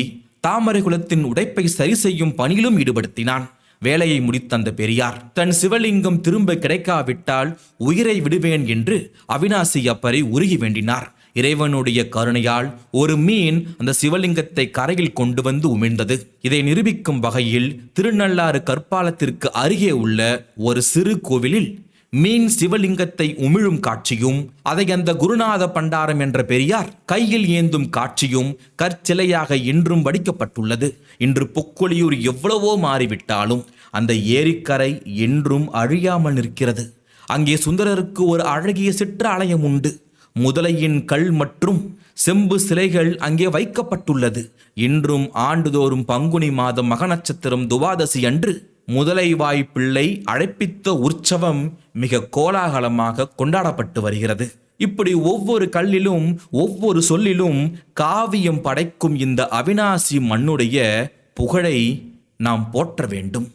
தாமரை குலத்தின் உடைப்பை சரி செய்யும் பணியிலும் ஈடுபடுத்தினான். வேலையை முடித்த அந்த பெரியார் தன் சிவலிங்கம் திரும்ப கிடைக்காவிட்டால் உயிரை விடுவேன் என்று அவிநாசி அப்பரை உருகி வேண்டினார். இறைவனுடைய கருணையால் ஒரு மீன் அந்த சிவலிங்கத்தை கரையில் கொண்டு வந்து உமிழ்ந்தது. இதை நிரூபிக்கும் வகையில் திருநள்ளாறு கற்பாலத்திற்கு அருகே உள்ள ஒரு சிறு கோவிலில் மீன் சிவலிங்கத்தை உமிழும் காட்சியும், அதை அந்த குருநாத பண்டாரம் என்ற பெரியார் கையில் ஏந்தும் காட்சியும் கற்சிலையாக இன்றும் வடிக்கப்பட்டுள்ளது. இன்று பொக்கொழியூர் எவ்வளவோ மாறிவிட்டாலும் அந்த ஏரிக்கரை என்றும் அழியாமல் நிற்கிறது. அங்கே சுந்தரருக்கு ஒரு அழகிய சிற்றாலயம் உண்டு. முதலையின் கல் மற்றும் செம்பு சிலைகள் அங்கே வைக்கப்பட்டுள்ளது. இன்றும் ஆண்டுதோறும் பங்குனி மாதம் மக நட்சத்திரம் துவாதசி அன்று முதலைவாய் பிள்ளை அழைப்பித்த உற்சவம் மிக கோலாகலமாக கொண்டாடப்பட்டு வருகிறது. இப்படி ஒவ்வொரு கல்லிலும் ஒவ்வொரு சொல்லிலும் காவியம் படைக்கும் இந்த அவிநாசி மண்ணுடைய புகழை நாம் போற்ற வேண்டும்.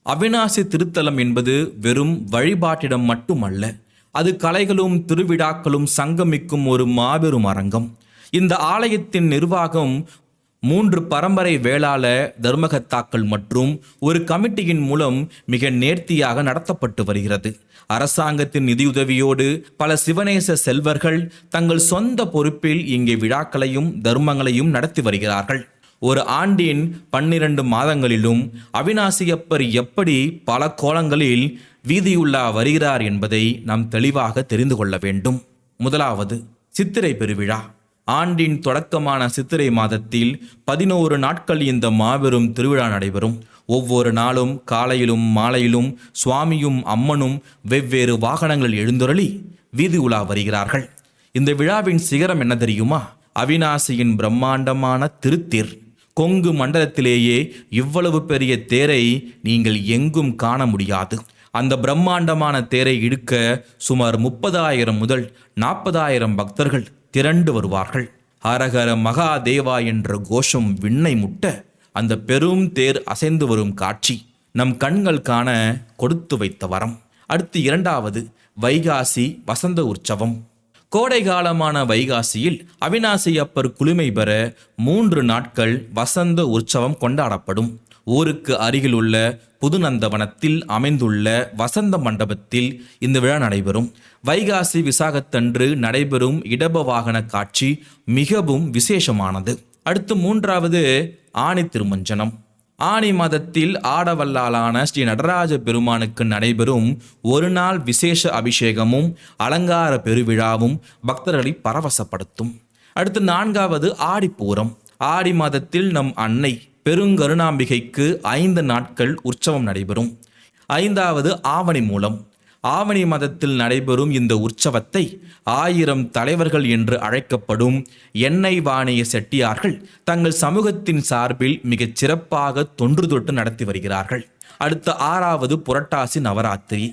அவிநாசி திருத்தலம் என்பது வெறும் வழிபாட்டிடம் மட்டுமல்ல, அது கலைகளும் திருவிழாக்களும் சங்கமிக்கும் ஒரு மாபெரும் அரங்கம். இந்த ஆலயத்தின் நிர்வாகம் 3 பரம்பரை வேளாள தர்மகர்த்தாக்கள் மற்றும் ஒரு கமிட்டியின் மூலம் மிக நேர்த்தியாக நடத்தப்பட்டு வருகிறது. அரசாங்கத்தின் நிதியுதவியோடு பல சிவநேச செல்வர்கள் தங்கள் சொந்த பொறுப்பில் இங்கே விழாக்களையும் தர்மங்களையும் நடத்தி வருகிறார்கள். ஒரு ஆண்டின் 12 மாதங்களிலும் அவிநாசியப்பர் எப்படி பல கோலங்களில் வீதியுலா வருகிறார் என்பதை நாம் தெளிவாக தெரிந்து கொள்ள வேண்டும். முதலாவது, சித்திரை பெருவிழா. ஆண்டின் தொடக்கமான சித்திரை மாதத்தில் 11 நாட்கள் இந்த மாபெரும் திருவிழா நடைபெறும். ஒவ்வொரு நாளும் காலையிலும் மாலையிலும் சுவாமியும் அம்மனும் வெவ்வேறு வாகனங்கள் எழுந்தருளி வீதி உலா வருகிறார்கள். இந்த விழாவின் சிகரம் என்ன தெரியுமா? அவிநாசியின் பிரம்மாண்டமான திருத்தேர். கொங்கு மண்டலத்திலேயே இவ்வளவு பெரிய தேரை நீங்கள் எங்கும் காண முடியாது. அந்த பிரம்மாண்டமான தேரை இழுக்க சுமார் 30,000 முதல் 40,000 பக்தர்கள் திரண்டு வருவார்கள். ஹரஹர மகாதேவா என்ற கோஷம் விண்ணை முட்ட அந்த பெரும் தேர் அசைந்து வரும் காட்சி நம் கண்கள் காண கொடுத்து வைத்த வரம். அடுத்து 2வது, வைகாசி வசந்த உற்சவம். கோடை காலமான வைகாசியில் அவிநாசி அப்பர் குளுமை பெற 3 நாட்கள் வசந்த உற்சவம் கொண்டாடப்படும். ஊருக்கு அருகிலுள்ள புதுநந்தவனத்தில் அமைந்துள்ள வசந்த மண்டபத்தில் இந்த விழா நடைபெறும். வைகாசி விசாகத்தன்று நடைபெறும் இடப வாகன காட்சி மிகவும் விசேஷமானது. அடுத்து மூன்றாவது ஆணி திருமஞ்சனம். ஆணி மாதத்தில் ஆடவல்லாலான ஸ்ரீ நடராஜ பெருமானுக்கு நடைபெறும் ஒரு நாள் விசேஷ அபிஷேகமும் அலங்கார பெருவிழாவும் பக்தர்களை பரவசப்படுத்தும். அடுத்து நான்காவது ஆடிப்பூரம். ஆடி மாதத்தில் நம் அன்னை பெருங்கருணாம்பிகைக்கு 5 நாட்கள் உற்சவம் நடைபெறும். ஐந்தாவது ஆவணி மூலம். ஆவணி மாதத்தில் நடைபெறும் இந்த உற்சவத்தை 1000 தலைவர்கள் என்று அழைக்கப்படும் எண்ணெய் வாணிய செட்டியார்கள் தங்கள் சமூகத்தின் சார்பில் மிகச் சிறப்பாக தொன்று தொட்டு நடத்தி வருகிறார்கள். அடுத்த 6வது புரட்டாசி நவராத்திரி.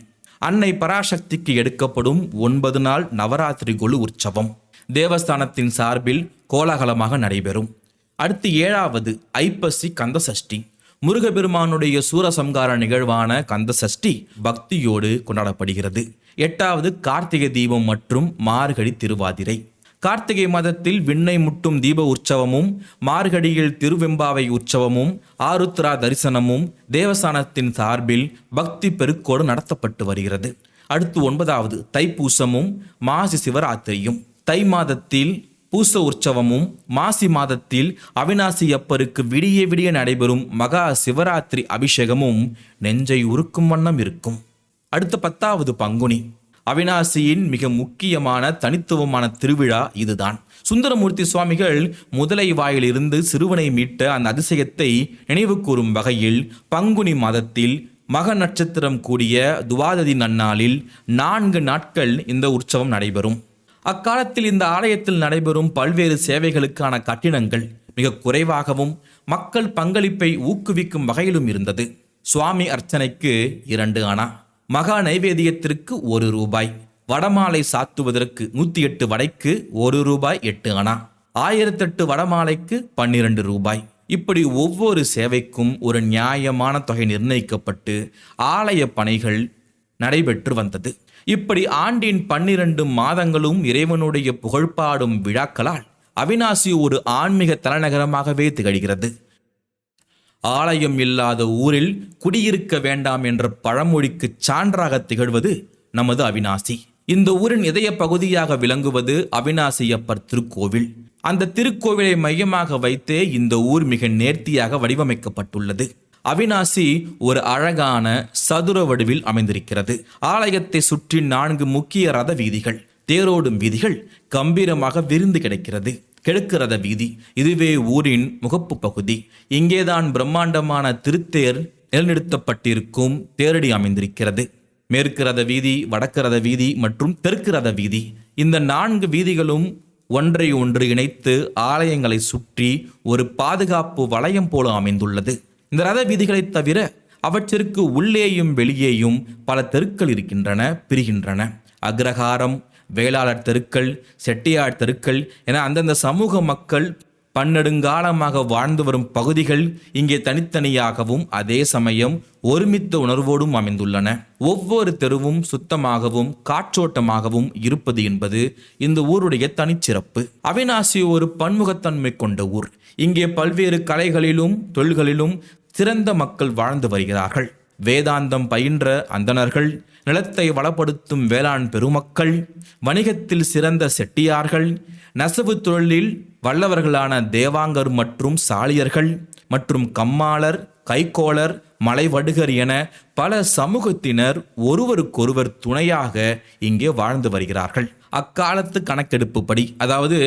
அன்னை பராசக்திக்கு எடுக்கப்படும் 9 நாள் நவராத்திரி கொலு உற்சவம் தேவஸ்தானத்தின் சார்பில் கோலாகலமாக நடைபெறும். அடுத்து 7வது ஐப்பசி கந்தசஷ்டி. முருகப்பெருமானுடைய சூரசம்கார நிகழ்வான கந்தசஷ்டி பக்தியோடு கொண்டாடப்படுகிறது. 8வது கார்த்திகை தீபம் மற்றும் மார்கழி திருவாதிரை. கார்த்திகை மாதத்தில் விண்ணை முட்டும் தீப உற்சவமும், மார்கழியில் திருவெம்பாவை உற்சவமும், ஆருத்ரா தரிசனமும் தேவஸ்தானத்தின் சார்பில் பக்தி பெருக்கோடு நடத்தப்பட்டு வருகிறது. அடுத்து 9வது தைப்பூசமும் மாசி சிவராத்திரியும். தை மாதத்தில் பூச உற்சவமும், மாசி மாதத்தில் அவிநாசி அப்பருக்கு விடிய விடிய நடைபெறும் மகா சிவராத்திரி அபிஷேகமும் நெஞ்சை உருக்கும் வண்ணம் இருக்கும். அடுத்த 10வது பங்குனி. அவிநாசியின் மிக முக்கியமான தனித்துவமான திருவிழா இதுதான். சுந்தரமூர்த்தி சுவாமிகள் முதலை வாயிலிருந்து சிறுவனை மீட்ட அந்த அதிசயத்தை நினைவு கூறும் வகையில் பங்குனி மாதத்தில் மக நட்சத்திரம் கூடிய துவாதசி நன்னாளில் 4 நாட்கள் இந்த உற்சவம் நடைபெறும். அக்காலத்தில் இந்த ஆலயத்தில் நடைபெறும் பல்வேறு சேவைகளுக்கான கட்டணங்கள் மிக குறைவாகவும் மக்கள் பங்களிப்பை ஊக்குவிக்கும் வகையிலும் இருந்தது. சுவாமி அர்ச்சனைக்கு 2 அணா, மகா நைவேத்தியத்திற்கு 1 ரூபாய், வடமாலை சாத்துவதற்கு 108 வடைக்கு 1 ரூபாய் 8 அணா, 1008 வடமாலைக்கு 12 ரூபாய். இப்படி ஒவ்வொரு சேவைக்கும் ஒரு நியாயமான தொகை நிர்ணயிக்கப்பட்டு ஆலய பணிகள் நடைபெற்று வந்தது. இப்படி ஆண்டின் 12 மாதங்களும் இறைவனுடைய புகழ்பாடும் விழாக்களால் அவிநாசி ஒரு ஆன்மீக தலைநகரமாகவே திகழ்கிறது. ஆலயம் இல்லாத ஊரில் குடியிருக்க வேண்டாம் என்ற பழமொழிக்கு சான்றாக திகழ்வது நமது அவிநாசி. இந்த ஊரின் இதய பகுதியாக விளங்குவது அவிநாசியப்பர் திருக்கோவில். அந்த திருக்கோவிலை மையமாக வைத்தே இந்த ஊர் மிக நேர்த்தியாக வடிவமைக்கப்பட்டுள்ளது. அவிநாசி ஒரு அழகான சதுர வடிவில் அமைந்திருக்கிறது. ஆலயத்தை சுற்றி 4 முக்கிய ரத வீதிகள், தேரோடும் வீதிகள் கம்பீரமாக விரிந்து கிடக்கிறது. கிழக்கு ரத வீதி, இதுவே ஊரின் முகப்பு பகுதி. இங்கேதான் பிரம்மாண்டமான திருத்தேர் நிலைநிறுத்தப்பட்டிருக்கும் தேரடி அமைந்திருக்கிறது. மேற்கு ரத வீதி, வடக்கு ரத வீதி மற்றும் தெற்கு ரத வீதி, இந்த 4 வீதிகளும் ஒன்றை ஒன்று இணைத்து ஆலயங்களை சுற்றி ஒரு பாதுகாப்பு வளையம் போல அமைந்துள்ளது. இந்த ரத வீதிகளை தவிர அவற்றிற்கு உள்ளேயும் வெளியேயும் பல தெருக்கள் இருக்கின்றன, பிரிகின்றன. அக்ரஹாரம், வேளாளர் தெருக்கள், செட்டியார் தெருக்கள் என அந்தந்த சமூக மக்கள் பன்னெடுங்காலமாக வாழ்ந்து வரும் பகுதிகள் இங்கே தனித்தனியாகவும் அதே சமயம் ஒருமித்த உணர்வோடும் அமைந்துள்ளன. ஒவ்வொரு தெருவும் சுத்தமாகவும் காற்றோட்டமாகவும் இருப்பது என்பது இந்த ஊருடைய தனிச்சிறப்பு. அவிநாசி ஒரு பன்முகத்தன்மை கொண்ட ஊர். இங்கே பல்வேறு கலைகளிலும் தொழில்களிலும் சிறந்த மக்கள் வாழ்ந்து வருகிறார்கள். வேதாந்தம் பயின்ற அந்தணர்கள், நிலத்தை வளப்படுத்தும் வேளாண் பெருமக்கள், வணிகத்தில் சிறந்த செட்டியார்கள், நெசவு தொழிலில் வல்லவர்களான தேவாங்கர் மற்றும் சாலியர்கள் மற்றும் கம்மாளர், கைக்கோளர், மலைவடுகர் என பல சமூகத்தினர் ஒருவருக்கொருவர் துணையாக இங்கே வாழ்ந்து வருகிறார்கள். அக்காலத்து கணக்கெடுப்புப்படி, அதாவது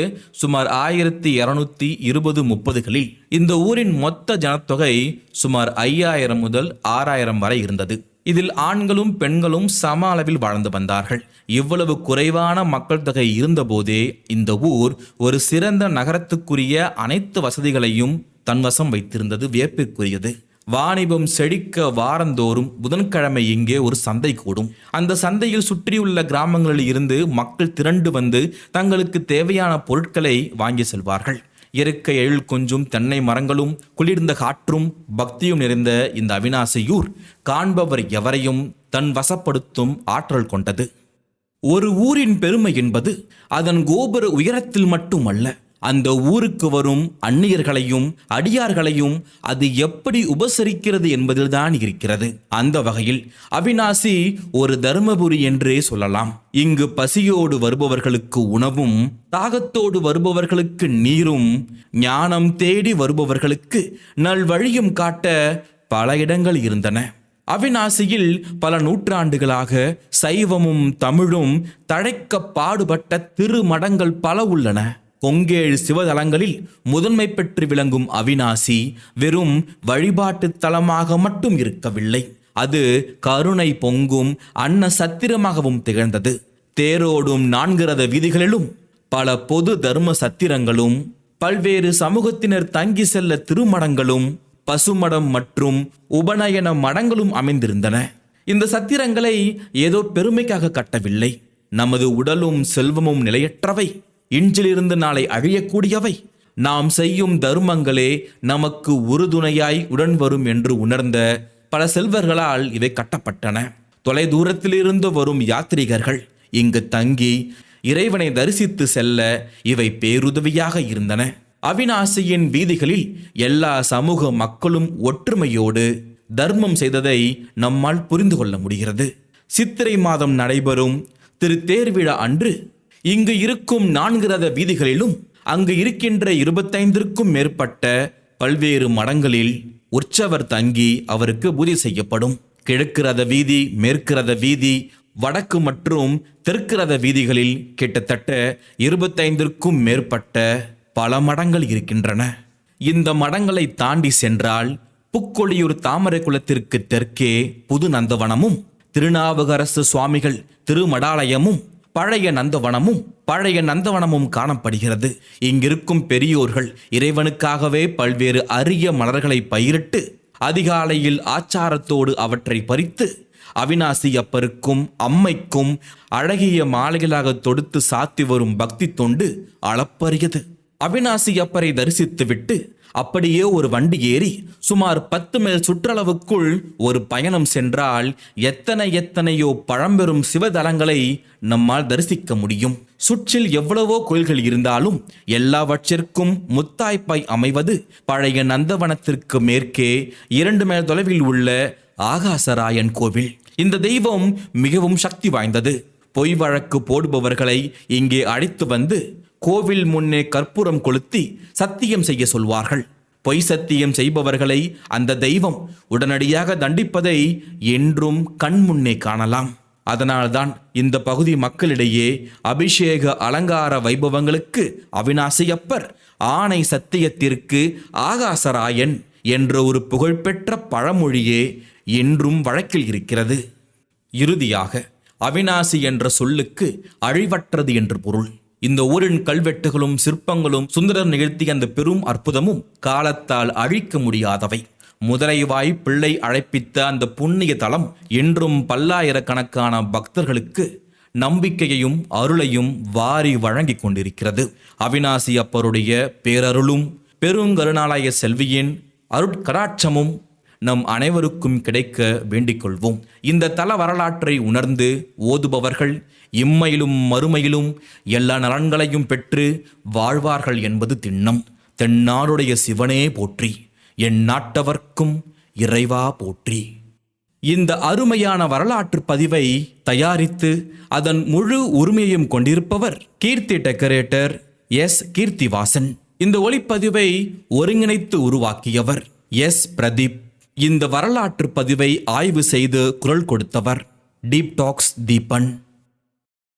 சுமார் 1220-30களில் இந்த ஊரின் மொத்த ஜனத்தொகை சுமார் 5000 முதல் 6000 வரை இருந்தது. இதில் ஆண்களும் பெண்களும் சம அளவில் வாழ்ந்து வந்தார்கள். இவ்வளவு குறைவான மக்கள் தொகை இருந்தபோதே இந்த ஊர் ஒரு சிறந்த நகரத்துக்குரிய அனைத்து வசதிகளையும் தன்வசம் வைத்திருந்தது வியப்பிற்குரியது. வாணிபம் செழிக்க வாரந்தோறும் புதன்கிழமை இங்கே ஒரு சந்தை கூடும். அந்த சந்தையில் சுற்றியுள்ள கிராமங்களில் இருந்து மக்கள் திரண்டு வந்து தங்களுக்கு தேவையான பொருட்களை வாங்கி செல்வார்கள். இயற்கை எழில் கொஞ்சும் தென்னை மரங்களும் குளிர்ந்த காற்றும் பக்தியும் நிறைந்த இந்த அவிநாசியூர் காண்பவர் எவரையும் தன் வசப்படுத்தும் ஆற்றல் கொண்டது. ஒரு ஊரின் பெருமை என்பது அதன் கோபுர உயரத்தில் மட்டுமல்ல, அந்த ஊருக்கு வரும் அந்நியர்களையும் அடியார்களையும் அது எப்படி உபசரிக்கிறது என்பதில்தான் இருக்கிறது. அந்த வகையில் அவிநாசி ஒரு தர்மபுரி என்றே சொல்லலாம். இங்கு பசியோடு வருபவர்களுக்கு உணவும், தாகத்தோடு வருபவர்களுக்கு நீரும், ஞானம் தேடி வருபவர்களுக்கு நல்வழியும் காட்ட பல இடங்கள் இருந்தன. அவிநாசியில் பல நூற்றாண்டுகளாக சைவமும் தமிழும் தழைக்க பாடுபட்ட திருமடங்கள் பல உள்ளன. கொங்கேழு சிவதலங்களில் முதன்மை பெற்று விளங்கும் அவிநாசி வெறும் வழிபாட்டு தலமாக மட்டும் இருக்கவில்லை. அது கருணை பொங்கும் அன்ன சத்திரமாகவும் திகழ்ந்தது. தேரோடும் 4 ரத வீதிகளிலும் பல பொது தர்ம சத்திரங்களும், பல்வேறு சமூகத்தினர் தங்கி செல்ல திருமடங்களும், பசுமடம் மற்றும் உபநயன மடங்களும் அமைந்திருந்தன. இந்த சத்திரங்களை ஏதோ பெருமைக்காக கட்டவில்லை. நமது உடலும் செல்வமும் நிலையற்றவை, இன்றிலிருந்து நாளை அழியக்கூடியவை. நாம் செய்யும் தர்மங்களே நமக்கு உறுதுணையாய் உடன் வரும் என்று உணர்ந்த பல செல்வர்களால் இவை கட்டப்பட்டன. தொலை தூரத்திலிருந்து வரும் யாத்ரீகர்கள் இங்கு தங்கி இறைவனை தரிசித்து செல்ல இவை பேருதவியாக இருந்தன. அவிநாசியின் வீதிகளில் எல்லா சமூக மக்களும் ஒற்றுமையோடு தர்மம் செய்ததை நம்மால் புரிந்து கொள்ள முடிகிறது. சித்திரை மாதம் நடைபெறும் திருத்தேர்விழா அன்று இங்கு இருக்கும் 4 ரத வீதிகளிலும் அங்கு இருக்கின்ற 25க்கும் மேற்பட்ட பல்வேறு மடங்களில் உற்சவர் தங்கி அவருக்கு பூஜை செய்யப்படும். கிழக்கு ரத வீதி, மேற்கு ரத வீதி, வடக்கு மற்றும் தெற்கு ரத வீதிகளில் கிட்டத்தட்ட 25க்கும் மேற்பட்ட பல மடங்கள் இருக்கின்றன. இந்த மடங்களை தாண்டி சென்றால் புக்கொழியூர் தாமரை குளத்திற்கு தெற்கே புது நந்தவனமும், திருநாவுக்கரசு சுவாமிகள் திருமடாலயமும், பழைய நந்தவனமும் காணப்படுகிறது. இங்கிருக்கும் பெரியோர்கள் இறைவனுக்காகவே பல்வேறு அரிய மலர்களை பயிரிட்டு அதிகாலையில் ஆச்சாரத்தோடு அவற்றை பறித்து அவிநாசி அப்பருக்கும் அம்மைக்கும் அழகிய மாலைகளாக தொடுத்து சாத்தி வரும் பக்தி தொண்டு அளப்பரியது. அவிநாசி அப்பரை தரிசித்துவிட்டு அப்படியே ஒரு வண்டி ஏறி சுமார் 10 மைல் சுற்றளவுக்குள் ஒரு பயணம் சென்றால் எத்தனையோ பழம்பெரும் சிவதலங்களை நம்மால் தரிசிக்க முடியும். சுற்றில் எவ்வளவோ கோயில்கள் இருந்தாலும் எல்லாவற்றிற்கும் முத்தாய்ப்பாய் அமைவது பழைய நந்தவனத்திற்கு மேற்கே 2 மைல் தொலைவில் உள்ள ஆகாசராயன் கோவில். இந்த தெய்வம் மிகவும் சக்தி வாய்ந்தது. பொய் வழக்கு போடுபவர்களை இங்கே அழைத்து வந்து கோவில் முன்னே கற்பூரம் கொளுத்தி சத்தியம் செய்ய சொல்வார்கள். பொய் சத்தியம் செய்பவர்களை அந்த தெய்வம் உடனடியாக தண்டிப்பதை என்றும் கண்முன்னே காணலாம். அதனால்தான் இந்த பகுதி மக்களிடையே அபிஷேக அலங்கார வைபவங்களுக்கு அவிநாசியப்பர், ஆணை சத்தியத்திற்கு ஆகாசராயன் என்ற ஒரு புகழ்பெற்ற பழமொழியே என்றும் வழக்கில் இருக்கிறது. இறுதியாக அவிநாசி என்ற சொல்லுக்கு அழிவற்றது என்று பொருள். இந்த ஊரின் கல்வெட்டுகளும் சிற்பங்களும் சுந்தரர் நிகழ்த்திய அந்த பெரும் அற்புதமும் காலத்தால் அழிக்க முடியாதவை. முதலைவாய் பிள்ளை அழைப்பித்த அந்த புண்ணிய தலம் என்றும் பல்லாயிரக்கணக்கான பக்தர்களுக்கு நம்பிக்கையையும் அருளையும் வாரி வழங்கி கொண்டிருக்கிறது. அவிநாசி அப்பருடைய பேரருளும் பெருங்கருணாலய செல்வியின் அருட்கடாட்சமும் நம் அனைவருக்கும் கிடைக்க வேண்டிக் கொள்வோம். இந்த தல வரலாற்றை உணர்ந்து ஓதுபவர்கள் இம்மையிலும் மறுமையிலும் எல்லா நலன்களையும் பெற்று வாழ்வார்கள் என்பது திண்ணம். தென்னாடுடைய சிவனே போற்றி, என் நாட்டவர்க்கும் இறைவா போற்றி. இந்த அருமையான வரலாற்று பதிவை தயாரித்து அதன் முழு உரிமையையும் கொண்டிருப்பவர் கீர்த்தி டெக்கரேட்டர் எஸ். கீர்த்திவாசன். இந்த ஒளிப்பதிவை ஒருங்கிணைத்து உருவாக்கியவர் எஸ். பிரதீப். இந்த வரலாற்று பதிவை ஆய்வு செய்து குரல் கொடுத்தவர் டீப் டாக்ஸ் தீபன்.